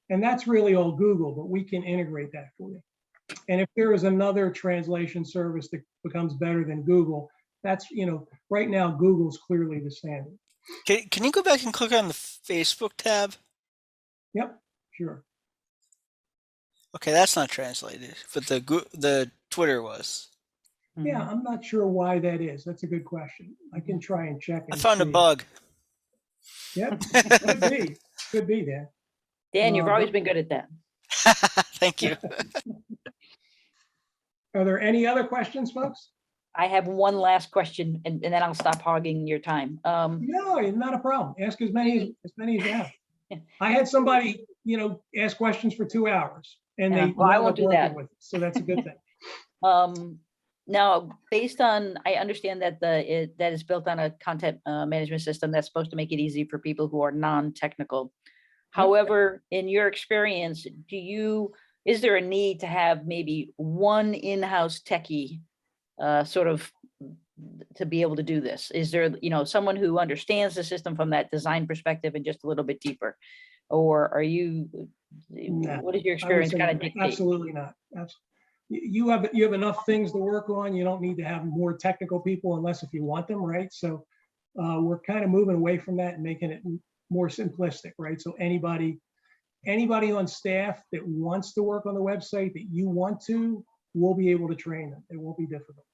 And that's really all Google, but we can integrate that for you. And if there is another translation service that becomes better than Google, that's, right now, Google's clearly the standard. Can you go back and click on the Facebook tab? Yep, sure. Okay, that's not translated, but the Twitter was. Yeah, I'm not sure why that is. That's a good question. I can try and check. I found a bug. Yep, could be there. Dan, you've always been good at that. Thank you. Are there any other questions, folks? I have one last question, and then I'll stop hogging your time. No, not a problem. Ask as many as you have. I had somebody, ask questions for 2 hours, and Yeah, they well, I wound won't up do working that. with it, so that's a good thing. Now, based on, I understand that that is built on a content management system that's supposed to make it easy for people who are non-technical. However, in your experience, is there a need to have maybe one in-house techie sort of to be able to do this? Is there, someone who understands the system from that design perspective and just a little bit deeper? Or are you, No, what is your I would experience say kind of dictate? absolutely not. You have enough things to work on. You don't need to have more technical people unless if you want them, right? So we're kind of moving away from that and making it more simplistic, right? So anybody on staff that wants to work on the website that you want to, we'll be able to train them. It won't be difficult.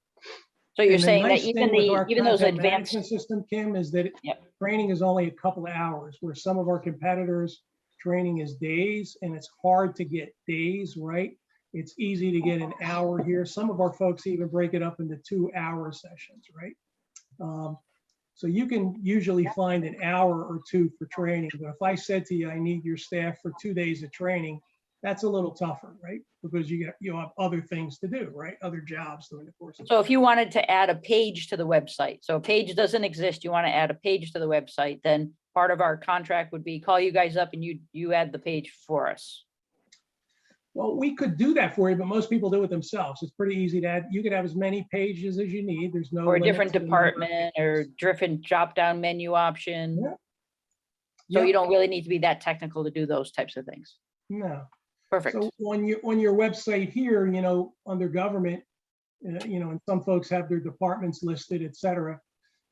So you're And the saying that nice even thing with our even those content advanced, management system, Kim, is that Yep. training is only a couple of hours, where some of our competitors training is days, and it's hard to get days, right? It's easy to get an hour here. Some of our folks even break it up into 2-hour sessions, right? So you can usually find an hour or two for training, but if I said to you, I need your staff for 2 days of training, that's a little tougher, right? Because you have other things to do, right? Other jobs during the course of. so if you wanted to add a page to the website, so a page doesn't exist, you want to add a page to the website, then part of our contract would be call you guys up and you add the page for us. Well, we could do that for you, but most people do it themselves. It's pretty easy to add. You could have as many pages as you need. There's no. Or a limit different to the number of department or different drop-down menu option. Yeah. So Yeah. you don't really need to be that technical to do those types of things. No. Perfect. So on your website here, under government, and some folks have their departments listed, et cetera.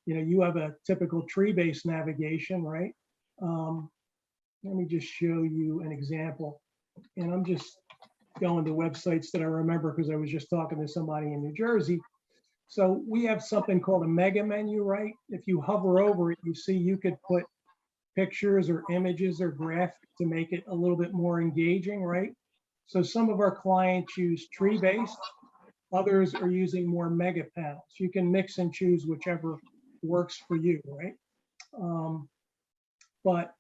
You have a typical tree-based navigation, right? Let me just show you an example. And I'm just going to websites that I remember because I was just talking to somebody in New Jersey. So we have something called a mega menu, right? If you hover over it, you see you could put pictures or images or graphics to make it a little bit more engaging, right? So some of our clients use tree-based, others are using more mega panels. You can mix and choose whichever works for you, right? But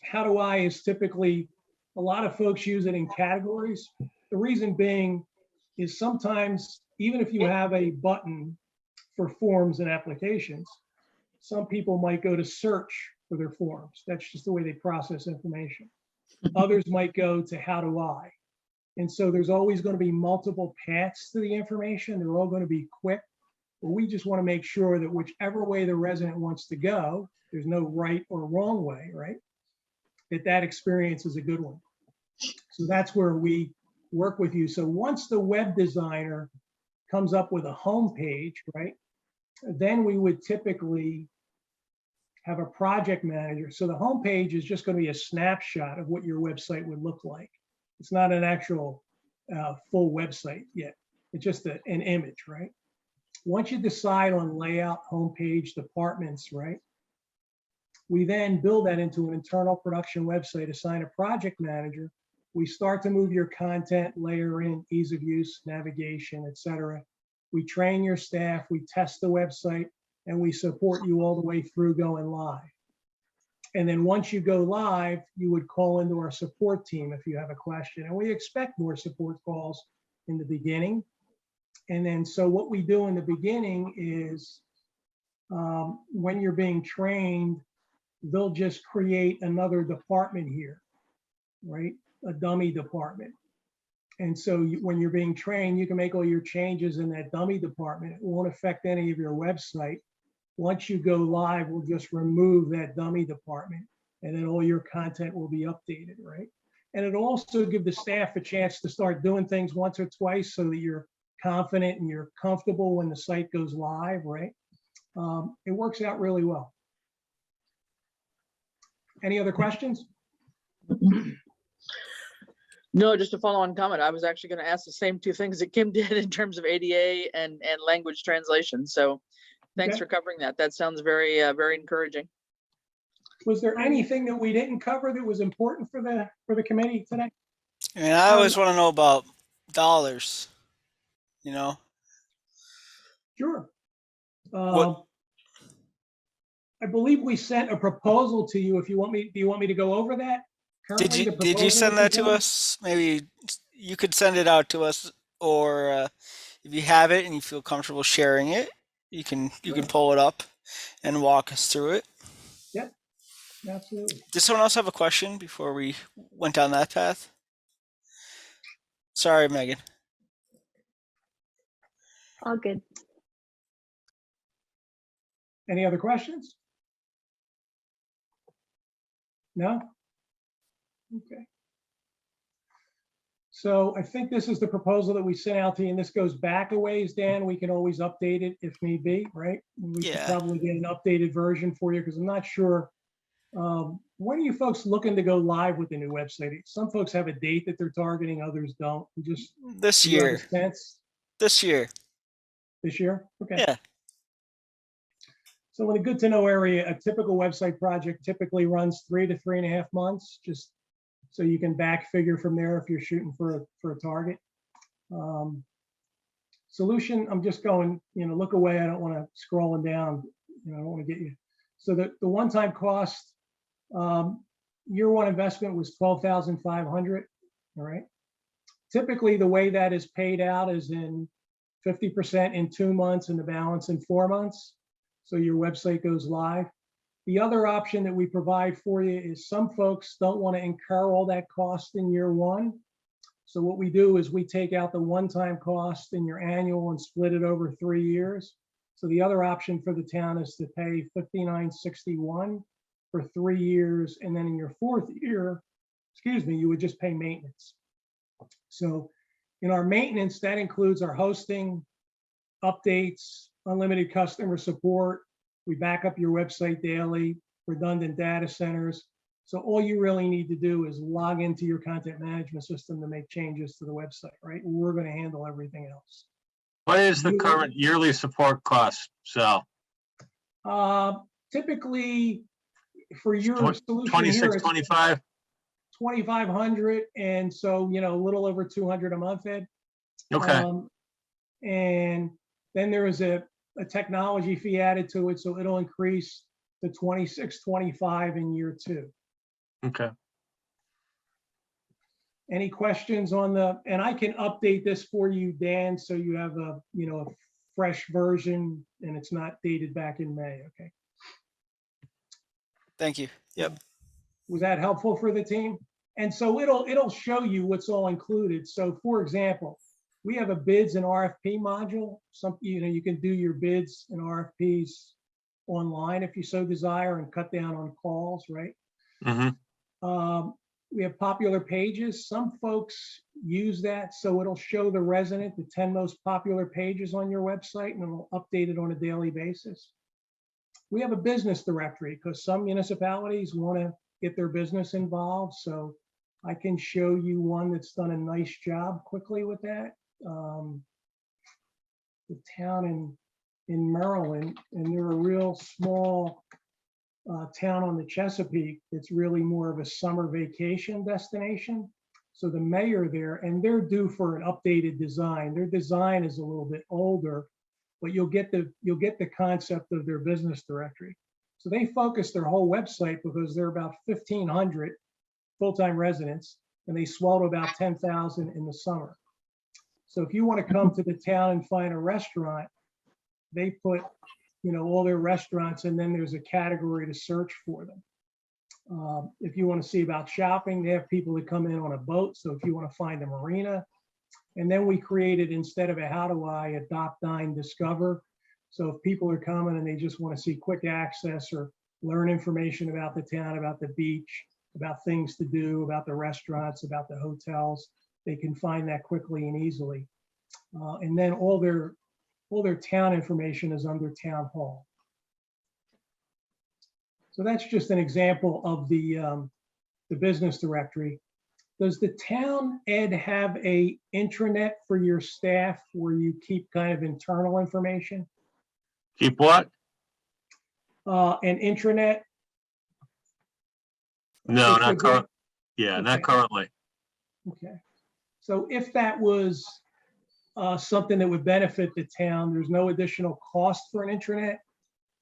how do I is typically, a lot of folks use it in categories. The reason being is sometimes, even if you have a button for forms and applications, Some people might go to search for their forms. That's just the way they process information. Others might go to how do I. And so there's always going to be multiple paths to the information. They're all going to be quick. But we just want to make sure that whichever way the resident wants to go, there's no right or wrong way, right? That experience is a good one. So that's where we work with you. So once the web designer comes up with a home page, right, then we would typically have a project manager. So the home page is just going to be a snapshot of what your website would look like. It's not an actual full website yet. It's just an image, right? Once you decide on layout, homepage, departments, right, we then build that into an internal production website, assign a project manager. We start to move your content, layer in ease of use, navigation, etc. We train your staff, we test the website, and we support you all the way through going live. And then once you go live, you would call into our support team if you have a question. And we expect more support calls in the beginning. And then, so what we do in the beginning is when you're being trained, they'll just create another department here, right? A dummy department. And so when you're being trained, you can make all your changes in that dummy department. It won't affect any of your website. Once you go live, we'll just remove that dummy department and then all your content will be updated, right? And it'll also give the staff a chance to start doing things once or twice so that you're confident and you're comfortable when the site goes live, right? It works out really well. Any other questions? No, just a follow-on comment. I was actually going to ask the same two things that Kim did in terms of ADA and language translation. So thanks Okay. for covering that. That sounds very, very encouraging. Was there anything that we didn't cover that was important for the committee today? And I always want to know about dollars, you know? Sure. What- I believe we sent a proposal to you. If you want me, do you want me to go over that? Currently, the Did you proposal send that to presented? us? Maybe you could send it out to us, or if you have it and you feel comfortable sharing it, you can pull it up and walk us through it. Yep, absolutely. Does someone else have a question before we went down that path? Sorry, Megan. All good. Any other questions? No? Okay. So I think this is the proposal that we sent out to you, and this goes back a ways, Dan. We can always update it if need be, right? We could Yeah. probably get an updated version for you because I'm not sure. When are you folks looking to go live with the new website? Some folks have a date that they're targeting, others don't. Just This do you have a year. sense? This year. This year? Okay. Yeah. So in a good to know area, a typical website project typically runs 3 to 3.5 months, just so you can back figure from there if you're shooting for a target. Solution, I'm just going, look away. I don't want to scrolling down. I don't want to get you. So the one-time cost, year one investment was $12,500. All right. Typically, the way that is paid out is in 50% in 2 months and the balance in 4 months. So your website goes live. The other option that we provide for you is some folks don't want to incur all that cost in year one. So what we do is we take out the one-time cost in your annual and split it over 3 years. So the other option for the town is to pay $59.61 for 3 years. And then in your 4th year, you would just pay maintenance. So in our maintenance, that includes our hosting, updates, unlimited customer support. We back up your website daily, redundant data centers. So all you really need to do is log into your content management system to make changes to the website, right? We're going to handle everything else. What is the current yearly support cost, Sal? Typically, for your solution here, it's 2625? 2,500, and so a little over 200 a month, Ed. Okay. And then there is a technology fee added to it, so it'll increase to 2625 in year 2. Okay. Any questions on and I can update this for you, Dan, so you have a fresh version and it's not dated back in May. Okay. Thank you. Yep. Was that helpful for the team? And so it'll show you what's all included. So for example, we have a bids and RFP module. You can do your bids and RFPs online if you so desire and cut down on calls, right? We have popular pages. Some folks use that, so it'll show the resident the 10 most popular pages on your website, and it'll update it on a daily basis. We have a business directory because some municipalities want to get their business involved. So I can show you one that's done a nice job quickly with that. The town in Maryland, and they're a real small town on the Chesapeake. It's really more of a summer vacation destination. So the mayor there, and they're due for an updated design. Their design is a little bit older, but you'll get the concept of their business directory. So they focus their whole website because they're about 1,500 full-time residents, and they swell to about 10,000 in the summer. So if you want to come to the town and find a restaurant, they put, all their restaurants, and then there's a category to search for them. If you want to see about shopping, they have people that come in on a boat. So if you want to find a marina, and then we created, instead of a how do I, adopt, dine, discover. So if people are coming and they just want to see quick access or learn information about the town, about the beach, about things to do, about the restaurants, about the hotels, they can find that quickly and easily. And then all their town information is under town hall. So that's just an example of the business directory. Does the town, Ed, have a intranet for your staff where you keep kind of internal information? Keep what? An intranet? No, It's not a good- current. Yeah, not Okay. currently. Okay. So if that was something that would benefit the town, there's no additional cost for an intranet.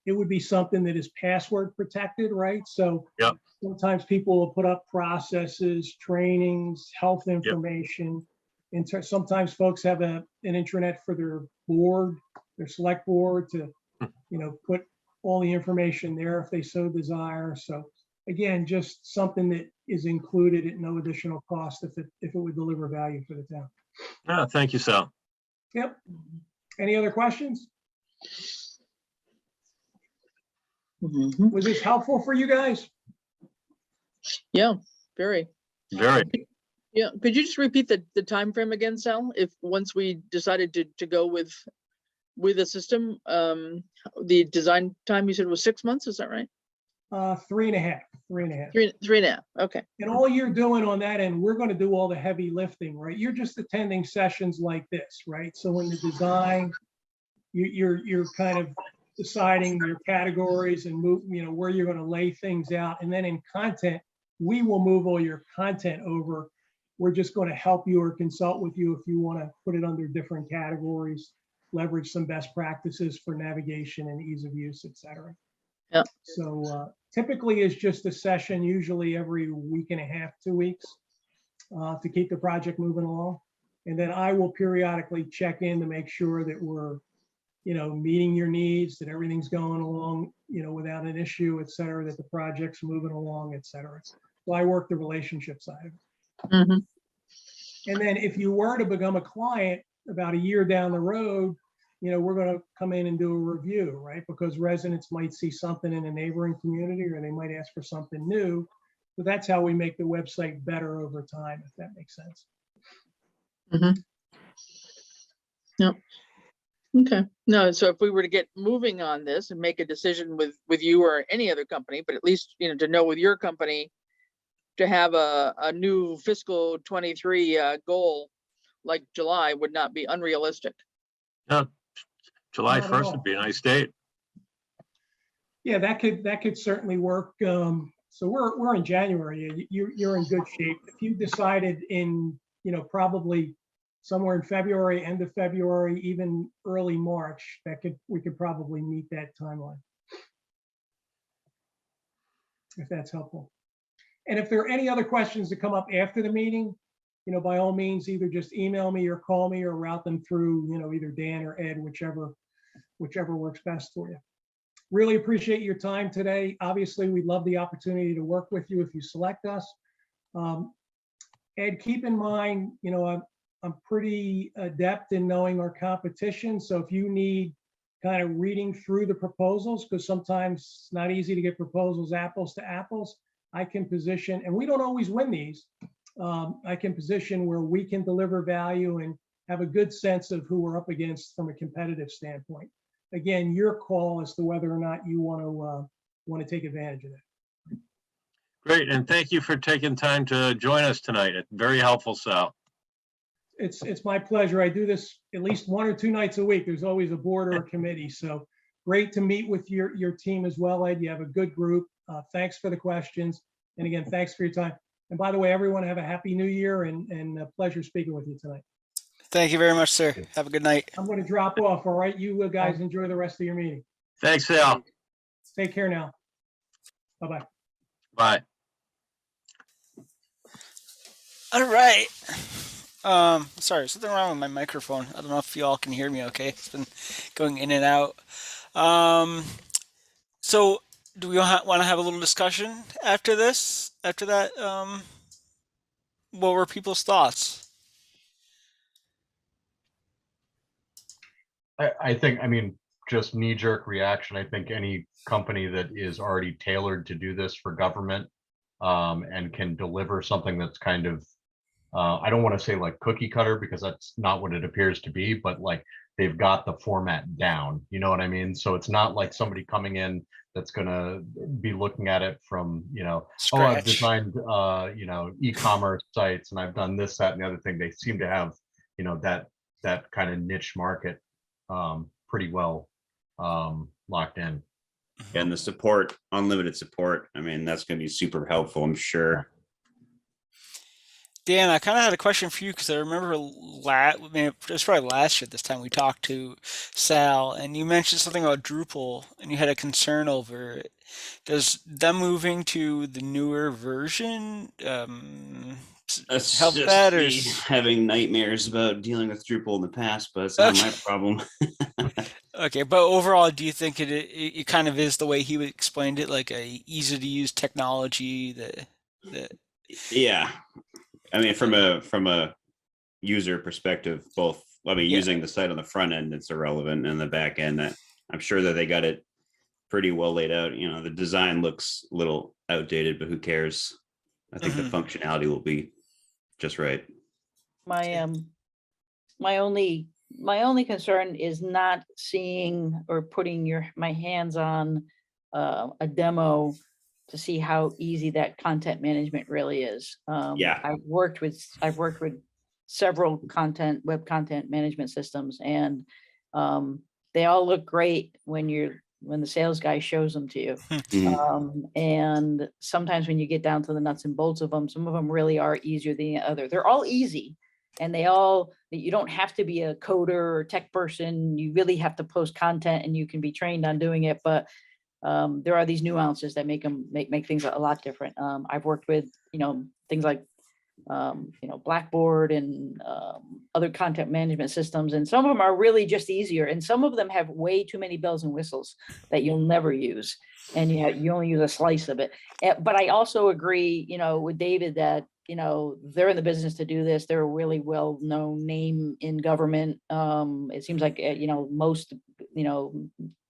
It would be something that is password protected, right? So Yep. sometimes people will put up processes, trainings, health information. Sometimes folks have an intranet for their board, their select board, to put all the information there if they so desire. So again, just something that is included at no additional cost if it would deliver value for the town. Oh, thank you, Sal. Yep. Any other questions? Was this helpful for you guys? Yeah, very. Very. Yeah, could you just repeat the time frame again, Sal? If once we decided to go with a system, the design time you said was 6 months, is that right? 3.5. 3.5. Okay. And all you're doing on that end, we're going to do all the heavy lifting, right? You're just attending sessions like this, right? So in the design, you're kind of deciding your categories and move, where you're going to lay things out. And then in content, we will move all your content over. We're just going to help you or consult with you if you want to put it under different categories, leverage some best practices for navigation and ease of use, et cetera. Yeah. So typically it's just a session, usually every week and a half, 2 weeks, to keep the project moving along. And then I will periodically check in to make sure that we're, meeting your needs, that everything's going along, without an issue, et cetera, that the project's moving along, et cetera. So I work the relationship side of it. Mm-hmm. And then if you were to become a client about a year down the road, we're going to come in and do a review, right? Because residents might see something in a neighboring community, or they might ask for something new. So that's how we make the website better over time, if that makes sense. Mm-hmm. Yep. Okay. No, so if we were to get moving on this and make a decision with you or any other company, but at least, to know with your company, to have a new fiscal 23 goal like July would not be unrealistic. No, July Not at 1st all. would be a nice date. Yeah, that could certainly work. So we're in January. You're in good shape. If you decided in, probably somewhere in February, end of February, even early March, we could probably meet that timeline, if that's helpful. And if there are any other questions that come up after the meeting, by all means, either just email me or call me or route them through, either Dan or Ed, whichever works best for you. Really appreciate your time today. Obviously, we'd love the opportunity to work with you if you select us. Ed, keep in mind, you know, I'm pretty adept in knowing our competition. So if you need kind of reading through the proposals, because sometimes it's not easy to get proposals apples to apples, I can position, and we don't always win these. I can position where we can deliver value and have a good sense of who we're up against from a competitive standpoint. Again, your call as to whether or not you want to take advantage of that. Great, and thank you for taking time to join us tonight. It's very helpful, Sal. It's my pleasure. I do this at least 1 or 2 nights a week. There's always a board or a committee. So great to meet with your team as well, Ed. You have a good group. Thanks for the questions. And again, thanks for your time. And by the way, everyone have a happy new year and a pleasure speaking with you tonight. Thank you very much, sir. Have a good night. I'm going to drop off. All right. You guys enjoy the rest of your meeting. Thanks, Sal. Take care now. Bye-bye. Bye. All right. Sorry, something wrong with my microphone. I don't know if you all can hear me okay. It's been going in and out. So do we want to have a little discussion after this? After that, what were people's thoughts? I think, I mean, just knee-jerk reaction. I think any company that is already tailored to do this for government and can deliver something that's kind of, I don't want to say like cookie cutter because that's not what it appears to be, but like they've got the format down, you know what I mean? So it's not like somebody coming in that's going to be looking at it from, you know, Scratch. oh, I've designed, you know, e-commerce sites and I've done this, that, and the other thing. They seem to have, you know, that kind of niche market pretty well locked in. And the support, unlimited support, I mean, that's going to be super helpful, I'm sure. Dan, I kind of had a question for you because I remember it was probably last year this time we talked to Sal, and you mentioned something about Drupal, and you had a concern over it. Does them moving to the newer version That's help just that, or me having nightmares about dealing with Drupal in the past, but it's not my problem. Okay, but overall, do you think it kind of is the way he explained it, like a easy to use technology that Yeah, I mean, from a user perspective, both. I mean, Yeah. using the site on the front end, it's irrelevant, and the back end, I'm sure that they got it pretty well laid out. You know, the design looks a little outdated, but who cares? I think the functionality will be just right. My only concern is not seeing or putting my hands on a demo to see how easy that content management really is. Yeah. I've worked with several web content management systems, and they all look great when the sales guy shows them to you. And sometimes when you get down to the nuts and bolts of them, some of them really are easier than the other. They're all easy, and you don't have to be a coder or tech person. You really have to post content, and you can be trained on doing it. But there are these nuances that make things a lot different. I've worked with, things like, Blackboard and other content management systems, and some of them are really just easier, and some of them have way too many bells and whistles that you'll never use, and you only use a slice of it. But I also agree, with David that, they're in the business to do this. They're a really well-known name in government. It seems like, most,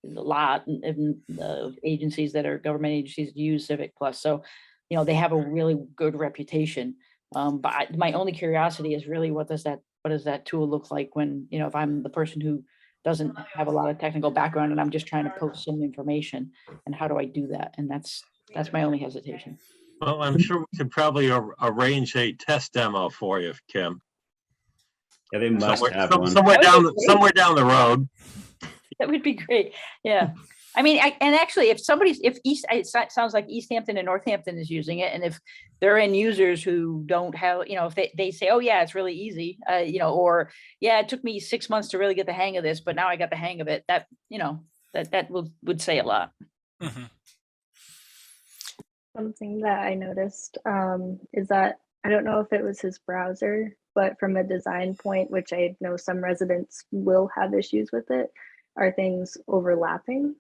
a lot of agencies that are government agencies use Civic Plus. So, they have a really good reputation. But my only curiosity is really what does that tool look like when, if I'm the person who doesn't have a lot of technical background and I'm just trying to post some information, and how do I do that? And that's my only hesitation. Well, I'm sure we could probably arrange a test demo for you, Kim. Yeah, they must have one. Somewhere down the road. That would be great. Yeah. I mean, it sounds like Easthampton and Northampton is using it. And if there are end users who don't have, if they say, oh yeah, it's really easy, or yeah, it took me 6 months to really get the hang of this, but now I got the hang of it, that, that would say a lot. Mm-hmm. Something that I noticed is that, I don't know if it was his browser, but from a design point, which I know some residents will have issues with it, are things overlapping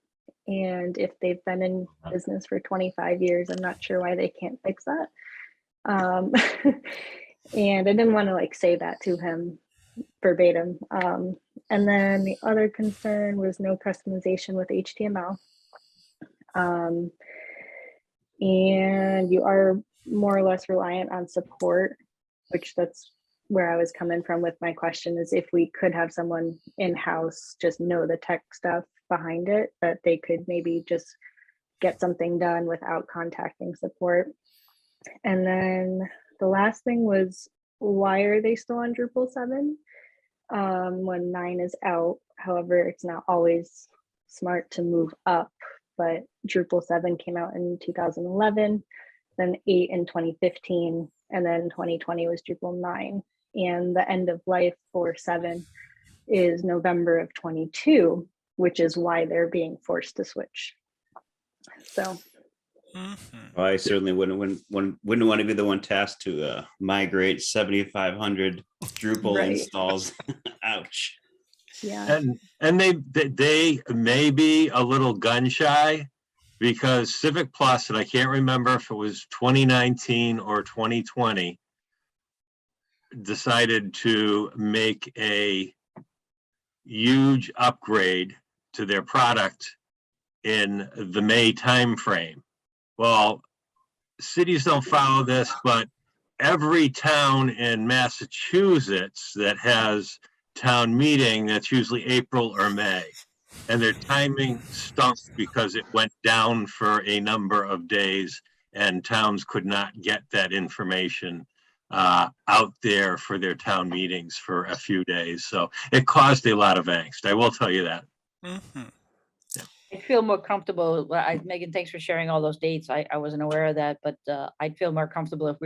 And if they've been in business for 25 years, I'm not sure why they can't fix that. And I didn't want to like say that to him verbatim. And then the other concern was no customization with HTML. And you are more or less reliant on support, which that's where I was coming from with my question, is if we could have someone in-house just know the tech stuff behind it, that they could maybe just get something done without contacting support. And then the last thing was, why are they still on Drupal 7 when 9 is out? However, it's not always smart to move up, but Drupal 7 came out in 2011, then 8 in 2015, and then 2020 was Drupal 9. And the end of life for 7 is November of 22, which is why they're being forced to switch. So Well, I certainly wouldn't want to be the one tasked to migrate 7,500 Drupal Right. installs. Ouch. yeah, And they may be a little gun shy, because Civic Plus, and I can't remember if it was 2019 or 2020, decided to make a huge upgrade to their product in the May timeframe. Well, cities don't follow this, but every town in Massachusetts that has town meeting, that's usually April or May. And their timing stunk because it went down for a number of days and towns could not get that information out there for their town meetings for a few days. So it caused a lot of angst. I will tell you that. I'd feel more comfortable. Megan, thanks for sharing all those dates. I wasn't aware of that, but I'd feel more comfortable if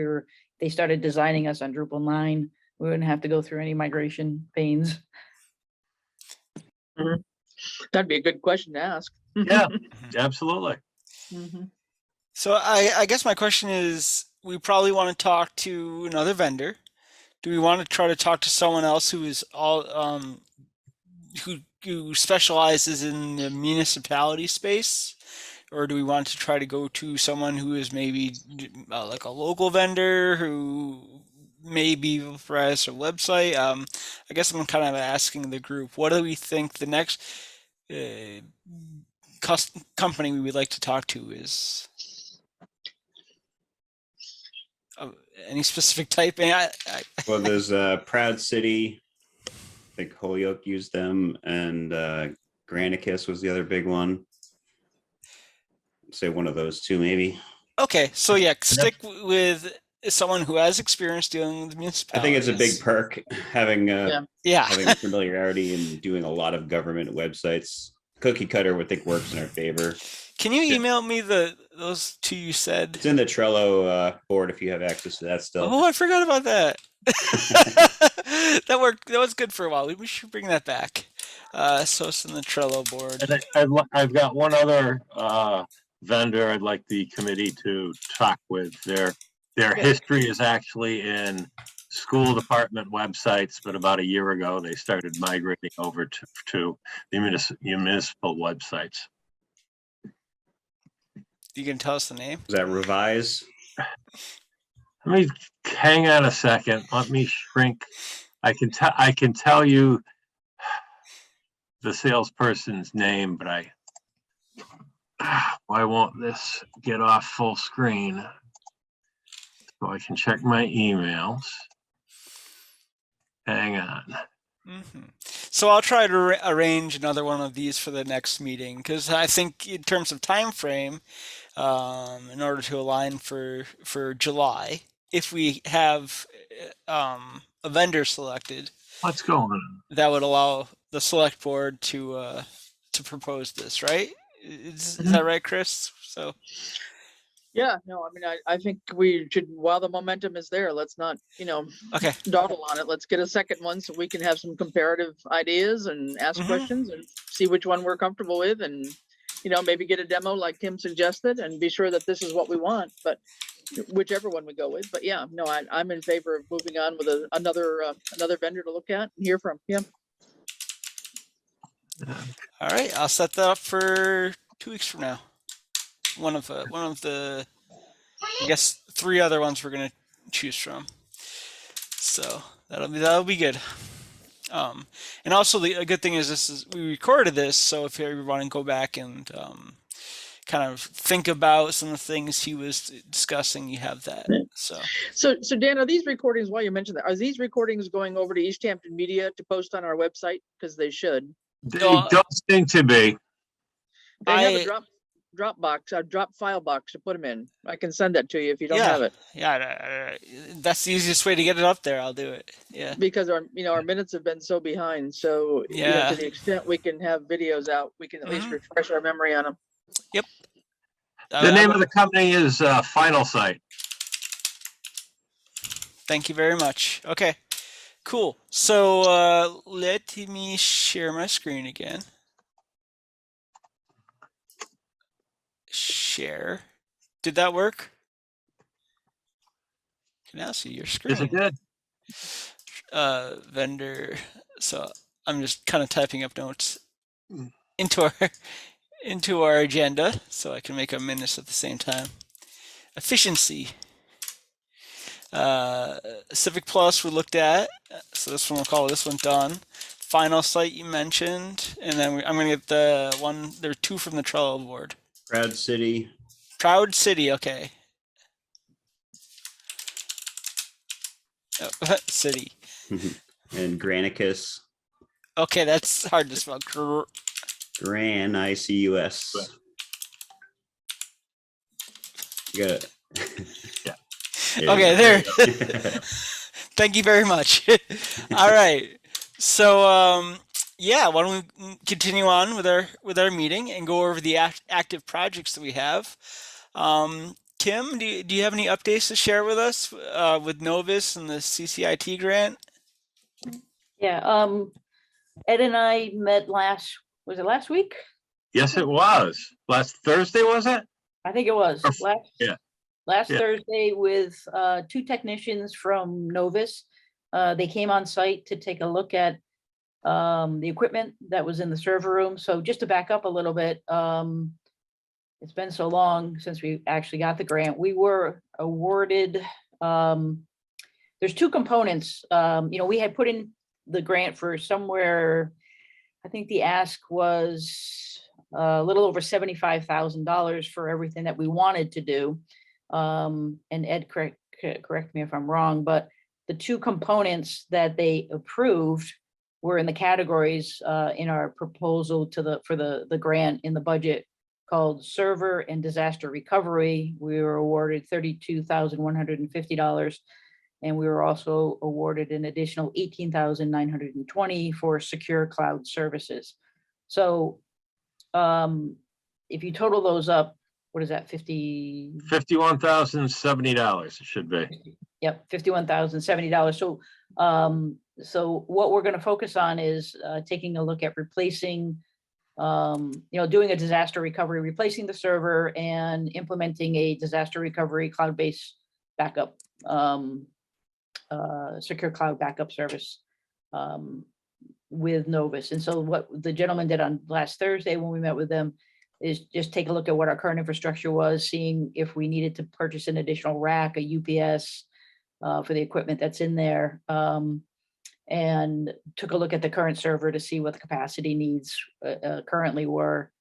they started designing us on Drupal 9. We wouldn't have to go through any migration pains. That'd be a good question to ask. Yeah, absolutely. So I guess my question is, we probably want to talk to another vendor. Do we want to try to talk to someone else who is who specializes in the municipality space, or do we want to try to go to someone who is maybe like a local vendor who maybe for us a website? I guess I'm kind of asking the group, what do we think the next company we would like to talk to is? Any specific type? Well, there's Proud City. I think Holyoke used them, and Granicus was the other big one. Say one of those two, maybe. Okay, so yeah, stick with someone who has experience dealing with I municipalities. think it's a big perk having Yeah. having familiarity and doing a lot of government websites. Cookie cutter would think works in our favor. Can you email me those two you said? It's in the Trello board if you have access to that still. Oh, I forgot about that. That worked. That was good for a while. We should bring that back. So it's in the Trello board. And I've got one other vendor I'd like the committee to talk with. Their history is actually in school department websites, but about a year ago they started migrating over to the municipal websites. You can tell us the name? Is that Revise? Let me hang on a second. Let me shrink. I can tell you the salesperson's name, but why won't this get off full screen so I can check my emails? Hang on. So I'll try to arrange another one of these for the next meeting, because I think in terms of time frame, in order to align for July, if we have a vendor selected, What's going on? that would allow the select board to propose this, right? Is that right, Chris? So Yeah, no, I mean, I think we should, while the momentum is there, let's not, okay. dawdle on it. Let's get a second one so we can have some comparative ideas and ask questions and see which one we're comfortable with, and, maybe get a demo like Tim suggested and be sure that this is what we want, but whichever one we go with. But yeah, no, I'm in favor of moving on with another vendor to look at and hear from. Yeah. All right, I'll set that up for 2 weeks from now. One of the I guess 3 other ones we're gonna choose from. So that'll be good. And also a good thing is we recorded this, so if you ever want to go back and kind of think about some of the things he was discussing, you have that. So Dan, are these recordings, while you mentioned that, are these recordings going over to Easthampton Media to post on our website? Because they should. They don't seem to be. They have a Dropbox, a drop file box to put them in. I can send that to you if you don't have it. Yeah, that's the easiest way to get it up there. I'll do it. Yeah. Because our minutes have been so behind. So to the extent we can have videos out, we can at least refresh our memory on them. Yep. The name of the company is Final Site. Thank you very much. Okay, cool. So let me share my screen again. Share. Did that work? Can now see your screen. Yes, it did. Vendor. So I'm just kind of typing up notes into our agenda so I can make a minutes at the same time. Efficiency. Civic Plus we looked at, so this one we'll call this one done. Final Site you mentioned, and then I'm gonna get the one. There are 2 from the Trello board. Proud City. Proud City, okay. Oh, City. And Granicus. Okay, that's hard to spell. Gran, ICUS. You got it. Yeah. Okay, there. Thank you very much. All right. So, yeah, why don't we continue on with our meeting and go over the active projects that we have. Kim, do you have any updates to share with us with Novus and the CCIT grant? Yeah, Ed and I met last week? Yes, it was. Last Thursday, was it? I think it was. Last Yeah. Thursday with 2 technicians from Novus. They came on site to take a look at the equipment that was in the server room. So just to back up a little bit, it's been so long since we actually got the grant. We were awarded, there's 2 components. We had put in the grant for somewhere, I think the ask was a little over $75,000 for everything that we wanted to do. And Ed, correct me if I'm wrong, but the 2 components that they approved were in the categories in our proposal for the grant in the budget called server and disaster recovery. We were awarded $32,150, and we were also awarded an additional $18,920 for secure cloud services. So if you total those up, what is that, $51,070 it should be. Yep, $51,070. So what we're going to focus on is taking a look at replacing, doing a disaster recovery, replacing the server and implementing a disaster recovery cloud-based backup, secure cloud backup service with Novus. And so what the gentleman did on last Thursday when we met with them is just take a look at what our current infrastructure was, seeing if we needed to purchase an additional rack, a UPS for the equipment that's in there, and took a look at the current server to see what the capacity needs currently were.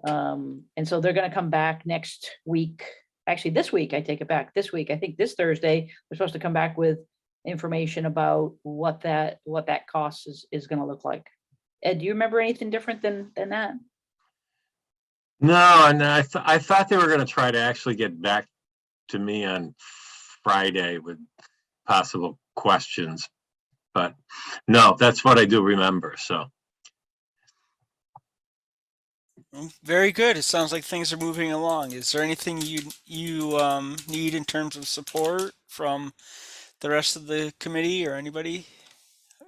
And so they're going to come back next week. Actually, this week, I take it back. This week, I think this Thursday, they're supposed to come back with information about what that cost is going to look like. Ed, do you remember anything different than that? No, and I thought they were going to try to actually get back to me on Friday with possible questions, but no, that's what I do remember. So very good. It sounds like things are moving along. Is there anything you need in terms of support from the rest of the committee or anybody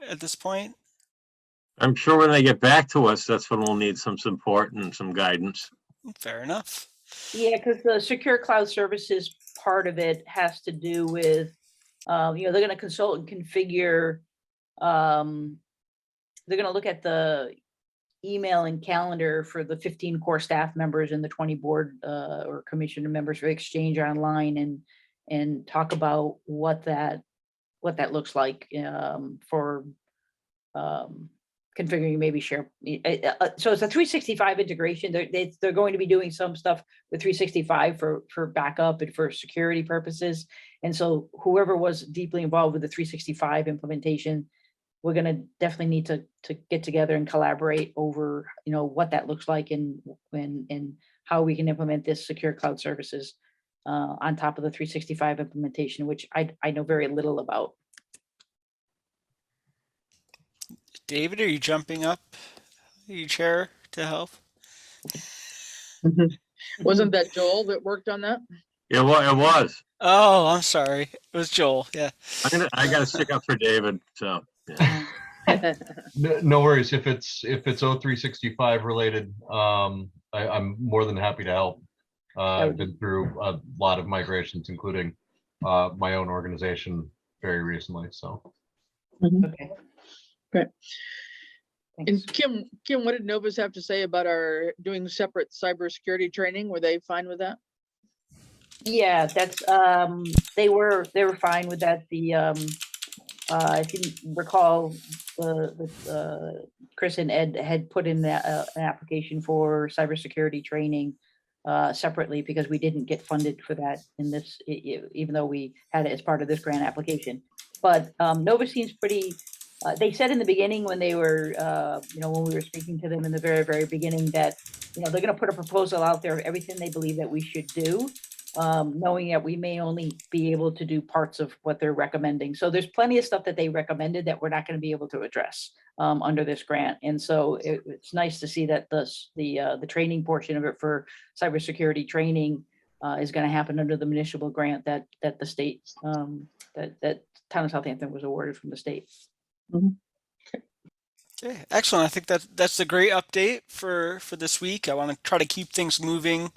at this point? I'm sure when they get back to us, that's when we'll need some support and some guidance. Fair enough. Yeah, because the secure cloud services part of it has to do with, they're going to consult and configure. They're going to look at the email and calendar for the 15 core staff members and the 20 board or commissioner members for Exchange Online, and talk about what that looks like for configuring maybe share. So it's a 365 integration. They're going to be doing some stuff with 365 for backup and for security purposes. And so whoever was deeply involved with the 365 implementation, we're going to definitely need to get together and collaborate over, what that looks like and how we can implement this secure cloud services on top of the 365 implementation, which I know very little about. David, are you jumping up your chair to help? Wasn't that Joel that worked on that? Yeah, well, it was. Oh, I'm sorry. It was Joel. Yeah. I got to stick up for David. So. Yeah. No worries. If it's O365 related, I'm more than happy to help. I've been through a lot of migrations, including my own organization very recently. So. Okay. Great. Thanks. And Kim, what did Novus have to say about our doing separate cybersecurity training? Were they fine with that? Yeah, that's they were fine with that. If you recall, Chris and Ed had put in an application for cybersecurity training separately because we didn't get funded for that in this, even though we had it as part of this grant application. But Nova seems pretty. They said in the beginning when they were, when we were speaking to them in the very, very beginning that, they're going to put a proposal out there of everything they believe that we should do, knowing that we may only be able to do parts of what they're recommending. So there's plenty of stuff that they recommended that we're not going to be able to address under this grant. And so it's nice to see that the training portion of it for cybersecurity training is going to happen under the municipal grant that the state, that Town of Southampton was awarded from the state. Okay, excellent. I think that's a great update for this week. I want to try to keep things moving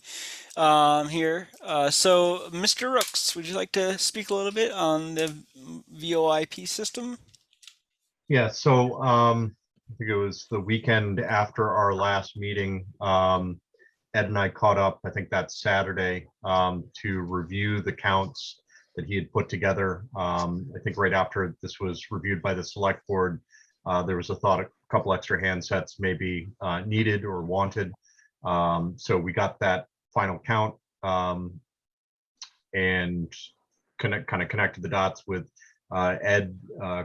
here. So, Mr. Rooks, would you like to speak a little bit on the VoIP system? Yeah, so I think it was the weekend after our last meeting. Ed and I caught up, I think that Saturday, to review the counts that he had put together. I think right after this was reviewed by the select board, there was a thought a couple extra handsets may be needed or wanted. So we got that final count and kind of connected the dots with Ed,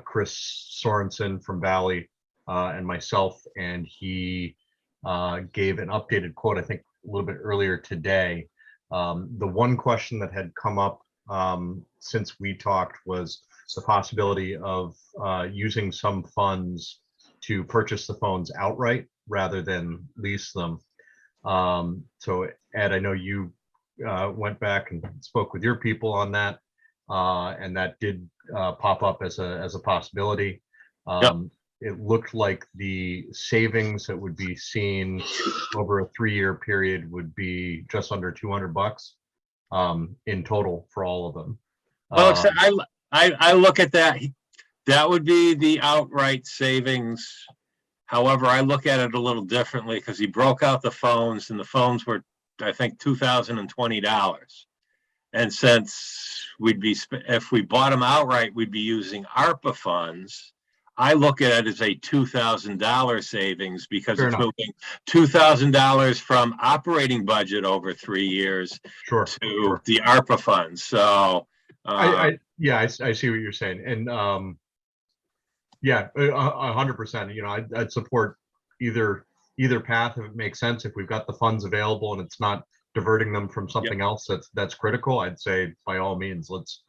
Chris Sorensen from Valley, and myself, and he gave an updated quote, I think a little bit earlier today. The one question that had come up since we talked was the possibility of using some funds to purchase the phones outright rather than lease them. So Ed, I know you went back and spoke with your people on that, and that did pop up as a possibility. Yep. It looked like the savings that would be seen over a 3-year period would be just under $200 in total for all of them. Well, I look at that. That would be the outright savings. However, I look at it a little differently because he broke out the phones, and the phones were, I think, $2,020. And since if we bought them outright, we'd be using ARPA funds. I look at it as a $2,000 savings because it's moving $2,000 from operating budget over 3 years to the ARPA funds. So I see what you're saying, and yeah, 100%. I'd support either path if it makes sense. If we've got the funds available and it's not diverting them from something else that's critical, I'd say by all means let's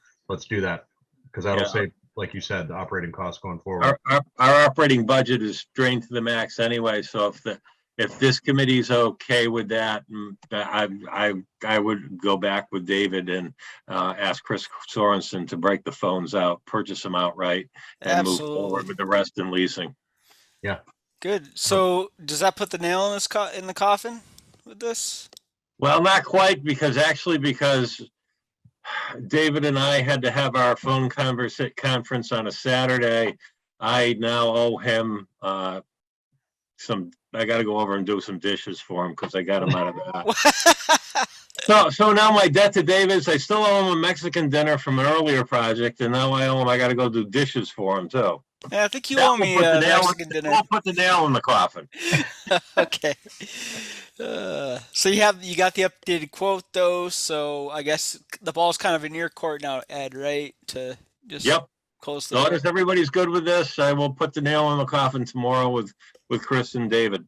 do that, because that'll save, like you said, the operating costs going forward. Our operating budget is drained to the max anyway. So if this committee's okay with that, I would go back with David and ask Chris Sorensen to break the phones out, purchase them outright, and move forward with the rest in leasing. Yeah. Good. So does that put the nail in the coffin with this? Well, not quite, because David and I had to have our phone conference on a Saturday. I now owe him I got to go over and do some dishes for him because I got him out of that. So now my debt to Dave is I still owe him a Mexican dinner from an earlier project, and now I got to go do dishes for him too. Yeah, I think you That owe will me put the nail- Mexican dinner. We'll put the nail in the coffin. Okay. So you got the updated quote though, so I guess the ball's kind of in your court now, Ed, right? To just Yep. close So the long as everybody's good with this, I will put the nail in the coffin tomorrow with Chris and David.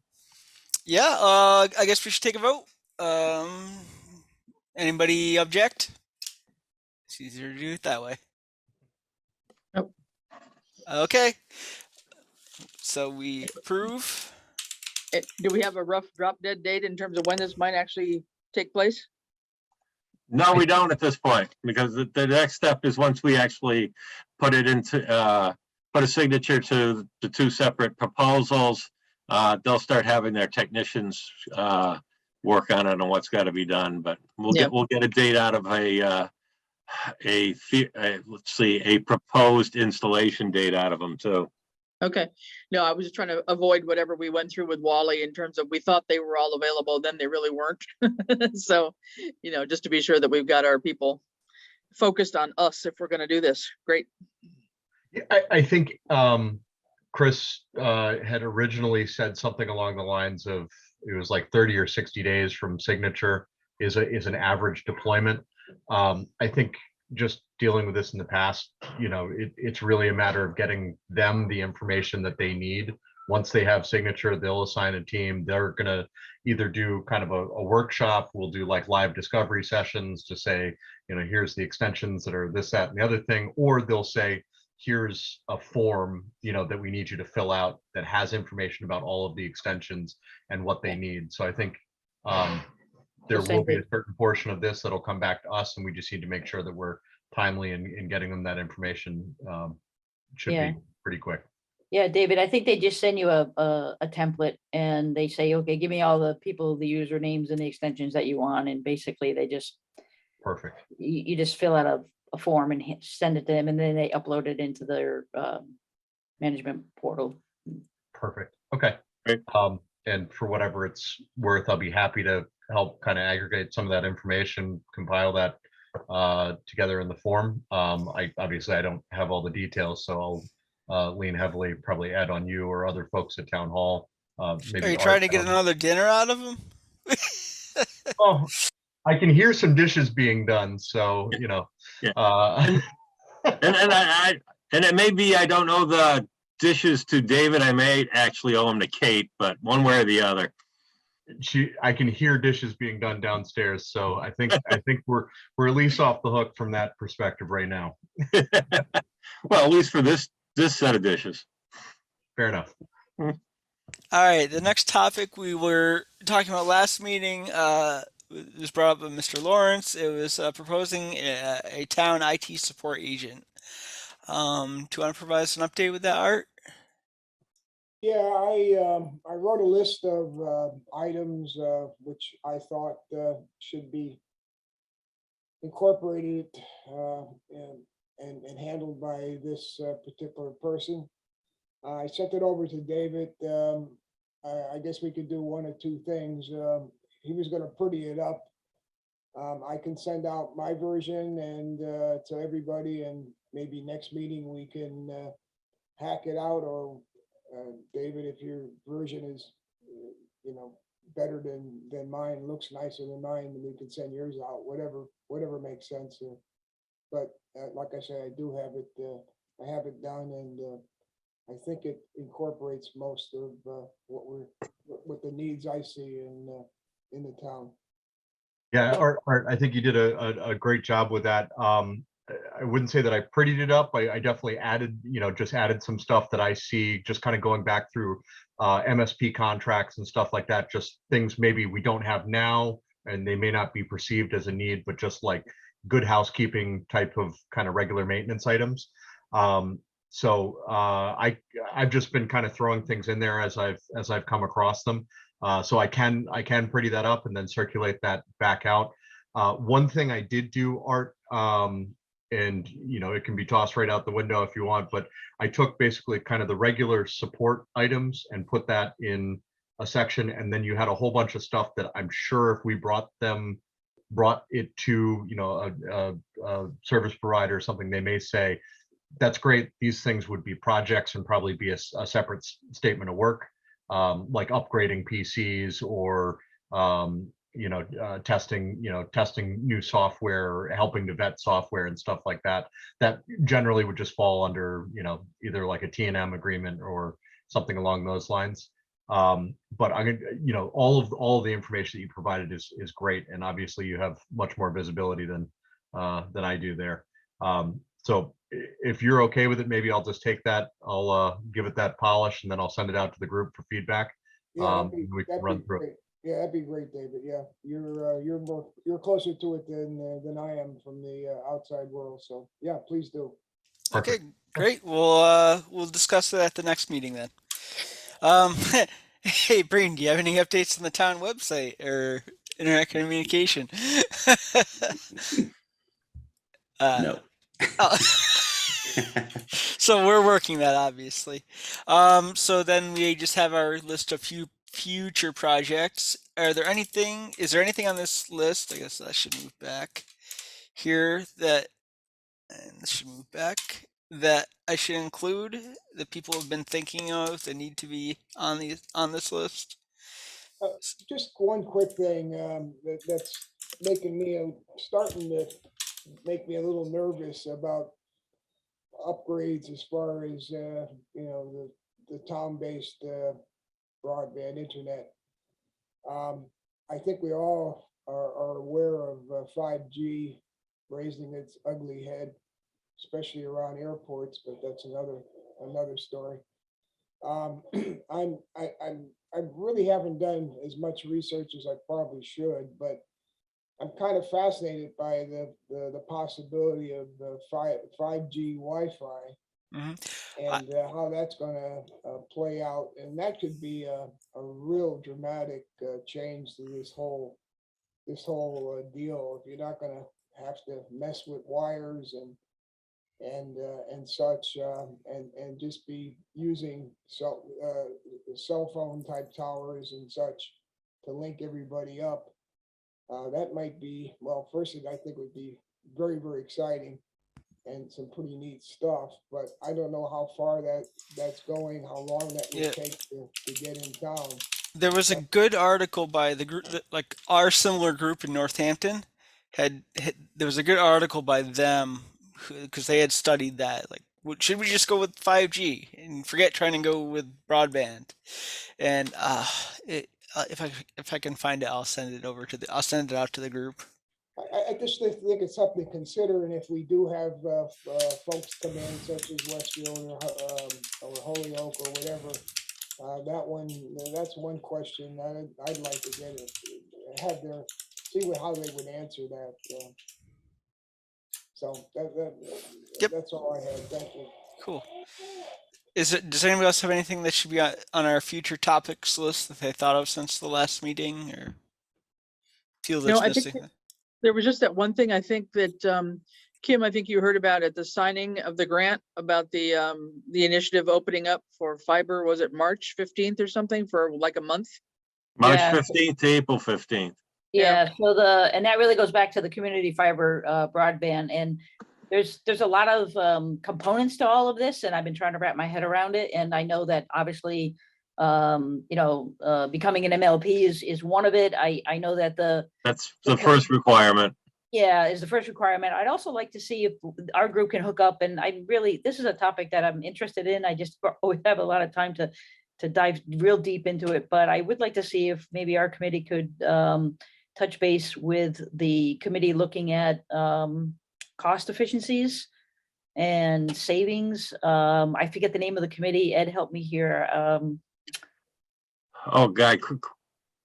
Yeah, I guess we should take a vote. Anybody object? It's easier to do it that way. Nope. Okay. So we approve. Do we have a rough drop dead date in terms of when this might actually take place? No, we don't at this point, because the next step is once we actually put it into, put a signature to the two separate proposals, they'll start having their technicians work on it and what's got to be done. But we'll get a date out of a proposed installation date out of them too. Okay. No, I was just trying to avoid whatever we went through with Wally in terms of we thought they were all available, then they really weren't. So, just to be sure that we've got our people focused on us if we're going to do this. Great. I think Chris had originally said something along the lines of it was like 30 or 60 days from signature is an average deployment. I think just dealing with this in the past, it's really a matter of getting them the information that they need. Once they have signature, they'll assign a team. They're going to either do kind of a workshop. We'll do like live discovery sessions to say, here's the extensions that are this, that, and the other thing. Or they'll say, here's a form, that we need you to fill out that has information about all of the extensions and what they need. So I think there will be a certain portion of this that'll come back to us, and we just need to make sure that we're timely in getting them that information. Should be pretty quick. Yeah, David, I think they just send you a template and they say, okay, give me all the people, the usernames and the extensions that you want. And basically they just, perfect. You just fill out a form and send it to them, and then they upload it into their management portal. Perfect. Okay. Great. And for whatever it's worth, I'll be happy to help kind of aggregate some of that information, compile that together in the form. I don't have all the details, so I'll lean heavily, probably add on you or other folks at town hall. Maybe are you trying to get another dinner out of them? Oh, I can hear some dishes being done, so and it may be I don't know the dishes to David. I may actually owe them to Kate, but one way or the other. I can hear dishes being done downstairs, so I think we're at least off the hook from that perspective right now. Well, at least for this set of dishes. Fair enough. All right, the next topic we were talking about last meeting was brought up by Mr. Lawrence. It was proposing a town IT support agent. Do you want to provide us an update with that, Art? Yeah, I wrote a list of items which I thought should be incorporated and handled by this particular person. I sent it over to David. I guess we could do one or two things. He was going to pretty it up. I can send out my version and to everybody, and maybe next meeting we can hack it out, or David, if your version is better than mine, looks nicer than mine, then we can send yours out, whatever makes sense. But like I said, I do have it. I have it done, and I think it incorporates most of what the needs I see in the town. Yeah, Art, I think you did a great job with that. I wouldn't say that I prettied it up. I definitely added, just added some stuff that I see, just kind of going back through MSP contracts and stuff like that, just things maybe we don't have now, and they may not be perceived as a need, but just like good housekeeping type of kind of regular maintenance items. So I've just been kind of throwing things in there as I've come across them. So I can pretty that up and then circulate that back out. One thing I did do, Art, and it can be tossed right out the window if you want, but I took basically kind of the regular support items and put that in a section, and then you had a whole bunch of stuff that I'm sure if we brought it to a service provider or something, they may say, that's great, these things would be projects and probably be a separate statement of work, like upgrading PCs or testing new software, helping to vet software and stuff like that. That generally would just fall under either like a T&M agreement or something along those lines. But I'm gonna, all of the information that you provided is great, and obviously you have much more visibility than I do there. So if you're okay with it, maybe I'll just take that. I'll give it that polish, and then I'll send it out to the group for feedback. Yeah, We can run through it. Yeah, that'd be great, David. Yeah, you're closer to it than I am from the outside world. So yeah, please do. Okay, great. We'll discuss that at the next meeting then. Hey, Breen, do you have any updates on the town website or internet communication? No. Oh. So we're working that, obviously. So then we just have our list of future projects. Is there anything on this list? I guess that should move back here and this should move back, that I should include that people have been thinking of that need to be on this list? Just one quick thing that's starting to make me a little nervous about upgrades as far as the town-based broadband internet. I think we all are aware of 5G raising its ugly head, especially around airports, but that's another story. I really haven't done as much research as I probably should, but I'm kind of fascinated by the possibility of the 5G Wi-Fi and how that's going to play out, and that could be a real dramatic change to this whole deal. If you're not going to have to mess with wires and such, and just be using cell phone type towers and such to link everybody up. That might be, well, firstly, I think would be very, very exciting and some pretty neat stuff, but I don't know how far that's going, how long that will take to get in town. There was a good article by the group, like our similar group in Northampton there was a good article by them because they had studied that, like, should we just go with 5G and forget trying to go with broadband? And if I can find it, I'll send it out to the group. I just think it's something to consider, and if we do have folks come in, such as Westfield or Holyoke or whatever, that's one question I'd like to see how they would answer that. So that's all I had. Thank you. Cool. Does anybody else have anything that should be on our future topics list that they thought of since the last meeting, or feel that's missing? There was just that one thing I think that Kim, I think you heard about at the signing of the grant about the initiative opening up for fiber. Was it March 15th or something, for like a month? March 15th to April 15th. Yeah. So and that really goes back to the community fiber broadband, and there's a lot of components to all of this, and I've been trying to wrap my head around it. And I know that obviously, becoming an MLP is one of it. I know that that's the first requirement. Yeah, is the first requirement. I'd also like to see if our group can hook up, and this is a topic that I'm interested in. I just always have a lot of time to dive real deep into it, but I would like to see if maybe our committee could touch base with the committee looking at cost efficiencies and savings. I forget the name of the committee. Ed, help me here. Oh, God,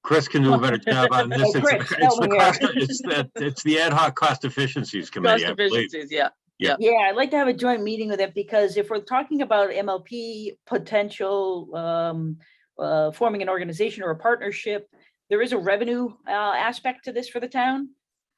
Chris can do a better job on this. It's the Ad Hoc Cost Efficiencies Committee. Cost efficiencies, yeah. Yeah, I'd like to have a joint meeting with it, because if we're talking about MLP potential, forming an organization or a partnership, there is a revenue aspect to this for the town.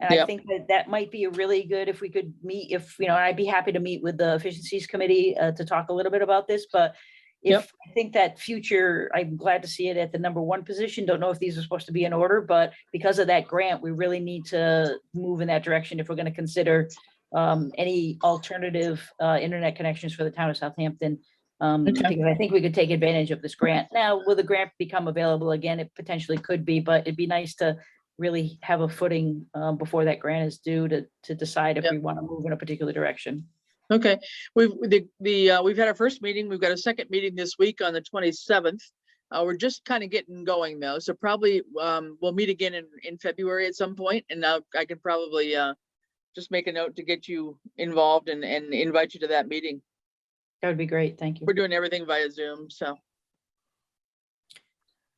And I Yep. think that that might be a really good, if we could meet, if, I'd be happy to meet with the efficiencies committee to talk a little bit about this, but Yep. I think that future, I'm glad to see it at the number 1 position. Don't know if these are supposed to be in order, but because of that grant, we really need to move in that direction if we're going to consider any alternative internet connections for the town of Southampton. Because I think we could take advantage of this grant. Now, will the grant become available again? It potentially could be, but it'd be nice to really have a footing before that grant is due to decide if Yep. we want to move in a particular direction. Okay, we've had our first meeting. We've got a second meeting this week on the 27th. We're just kind of getting going though. So probably we'll meet again in February at some point, and I can probably just make a note to get you involved and invite you to that meeting. That would be great. Thank you. We're doing everything via Zoom, so.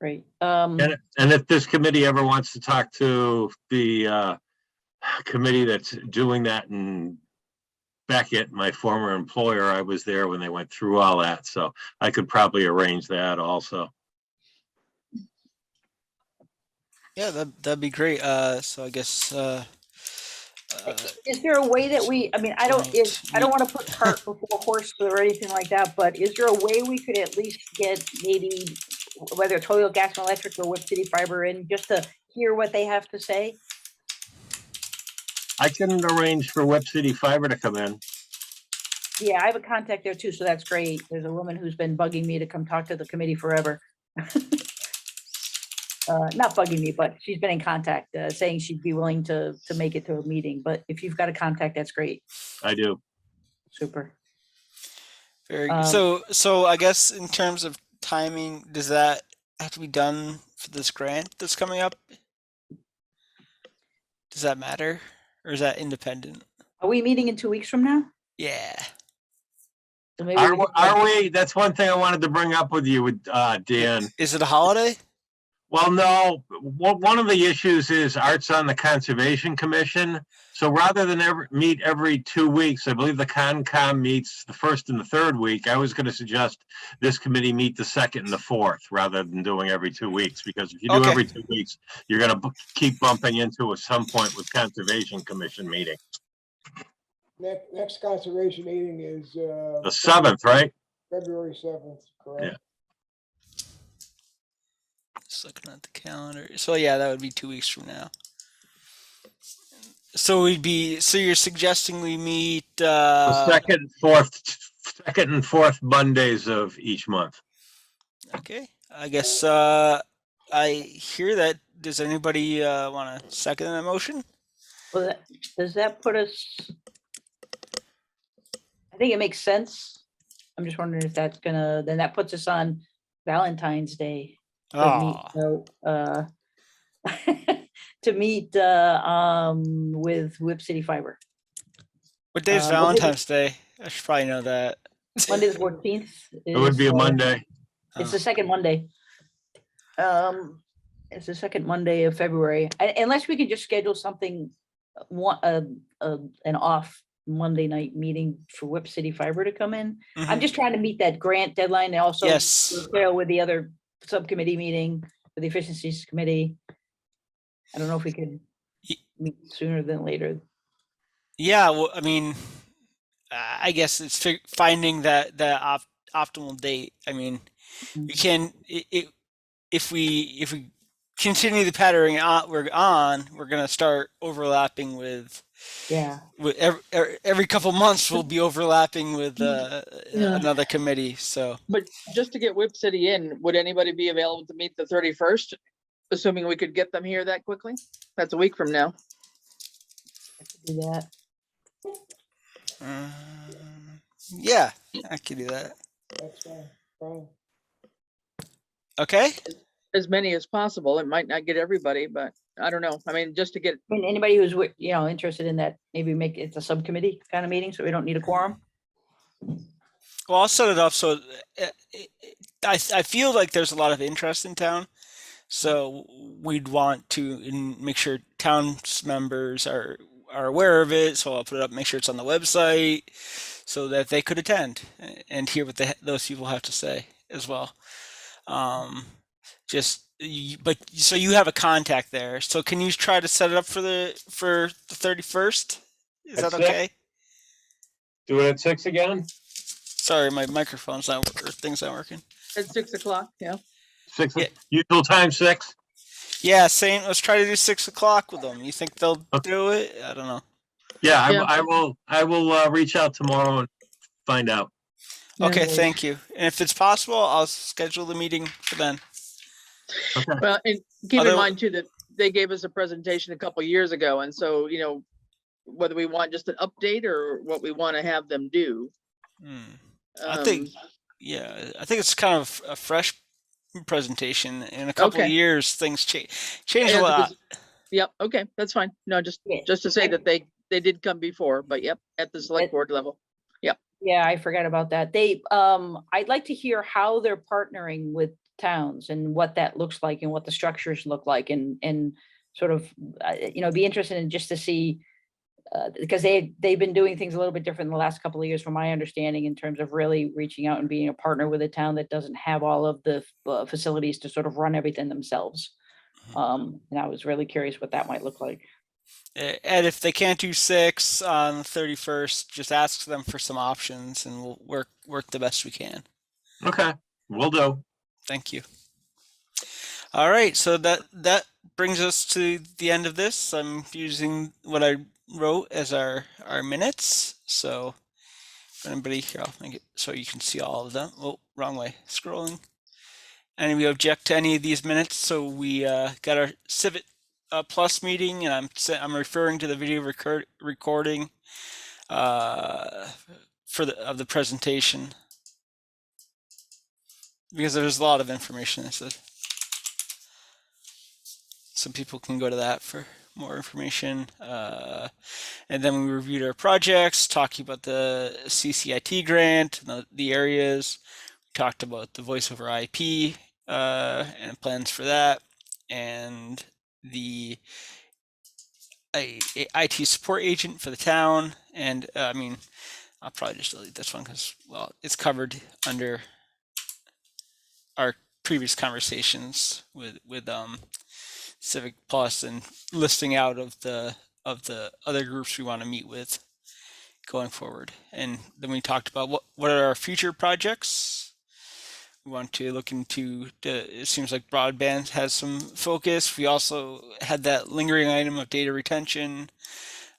Great. And if this committee ever wants to talk to the committee that's doing that in Beckett, my former employer, I was there when they went through all that, so I could probably arrange that also. Yeah, that'd be great. So I guess Is there a way that I don't want to put cart before horse or anything like that, but is there a way we could at least get maybe whether it's Toledo Gas and Electric or Whip City Fiber in just to hear what they have to say? I can arrange for Whip City Fiber to come in. Yeah, I have a contact there too, so that's great. There's a woman who's been bugging me to come talk to the committee forever. Not bugging me, but she's been in contact, saying she'd be willing to make it to a meeting. But if you've got a contact, that's great. I do. Super. very good. So I guess in terms of timing, does that have to be done for this grant that's coming up? Does that matter, or is that independent? Are we meeting in 2 weeks from now? Yeah. So maybe we could- Are we? That's one thing I wanted to bring up with you, with Dan. Is it a holiday? Well, no, one of the issues is Art's on the Conservation Commission. So rather than meet every 2 weeks, I believe the Concom meets the first and the third week. I was going to suggest this committee meet the second and the fourth rather than doing every 2 weeks, because if you do Okay. every 2 weeks, you're going to keep bumping into at some point with Conservation Commission meeting. Next conservation meeting is The 7th, right? February 7th, correct? Yeah. Just looking at the calendar. So yeah, that would be 2 weeks from now. So you're suggesting we meet The second and fourth Mondays of each month. okay. I guess I hear that. Does anybody want to second that motion? Well, does that put us? I think it makes sense. I'm just wondering if that's then that puts us on Valentine's Day. To meet with Whip City Fiber. What day is Valentine's Day? I should probably know that. Monday the 14th. It would be a Monday. It's the second Monday. It's the second Monday of February. Unless we could just schedule something, an off Monday night meeting for Whip City Fiber to come in. I'm just trying to meet that grant deadline and also with the other subcommittee meeting for the efficiencies committee. I don't know if we could meet sooner than later. Yeah, well, I mean, I guess it's finding that optimal date. I mean, we can if we continue the pattern we're going to start overlapping with. Yeah. With every couple months, we'll be overlapping with another committee. So, But just to get Whip City in, would anybody be available to meet the 31st? Assuming we could get them here that quickly? That's a week from now. I could do that. yeah, I could do that. That's fine. Okay. As many as possible. It might not get everybody, but I don't know. I mean, just to get. I mean, anybody who's interested in that, maybe make it a subcommittee kind of meeting, so we don't need a quorum. Well, I'll set it up so I feel like there's a lot of interest in town, so we'd want to make sure town members are aware of it. So I'll put it up, make sure it's on the website, so that they could attend and hear what those people have to say as well. Just so you have a contact there. So can you try to set it up for the 31st? Is At that 6? okay? Do it at 6 again? Sorry, my microphone's not working, or thing's not working. At 6 o'clock, yeah. 6, Yeah. usual time 6? Yeah, same. Let's try to do 6 o'clock with them. You think they'll do it? I don't know. Yeah, Yeah. I will reach out tomorrow and find out. Yeah. Okay, thank you. And if it's possible, I'll schedule the meeting for then. Okay. Well, and keep Other- in mind too, that they gave us a presentation a couple years ago. And so, whether we want just an update or what we want to have them do. I think, yeah, I think it's kind of a fresh presentation. In a couple of Okay. years, things change Yeah, a lot. Yep, okay, that's fine. No, just to say that they did come before, but yep, at the select board level. Yeah, I forgot about that. I'd like to hear how they're partnering with towns and what that looks like and what the structures look like and sort of, be interested in just to see, because they've been doing things a little bit different in the last couple of years, from my understanding, in terms of really reaching out and being a partner with a town that doesn't have all of the facilities to sort of run everything themselves. And I was really curious what that might look like. And if they can't do 6 on the 31st, just ask them for some options, and we'll work the best we can. Okay, will do. Thank you. All right, so that brings us to the end of this. I'm using what I wrote as our minutes. So if anybody here, I'll make it so you can see all of them. Oh, wrong way, scrolling. Any object to any of these minutes? So we got our Civic Plus meeting, and I'm referring to the video recording of the presentation, because there's a lot of information. So some people can go to that for more information. And then we reviewed our projects, talking about the CCIT grant, and the areas. We talked about the voice over IP and plans for that, and the IT support agent for the town. And I'll probably just delete this one because, well, it's covered under our previous conversations with Civic Plus, and listing out of the other groups we want to meet with going forward. And then we talked about what are our future projects. We want to look into, it seems like broadband has some focus. We also had that lingering item of data retention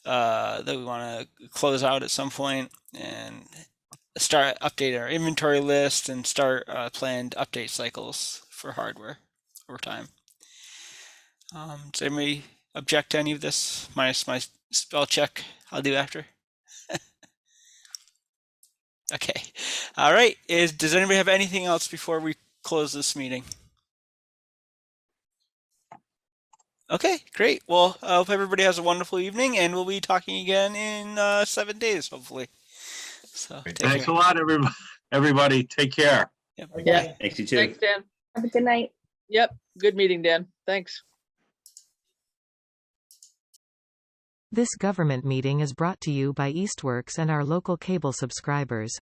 that we want to close out at some point, and start updating our inventory list and start planned update cycles for hardware over time. Does anybody object to any of this, minus my spell check I'll do after? Okay. All right. Does anybody have anything else before we close this meeting? Okay, great. Well, I hope everybody has a wonderful evening, and we'll be talking again in 7 days, hopefully. So Thanks a lot, everybody. Take care. Yep. Yeah. Thanks, you too. Thanks, Dan. Have a good night. Yep, good meeting, Dan. Thanks. This government meeting is brought to you by Eastworks and our local cable subscribers.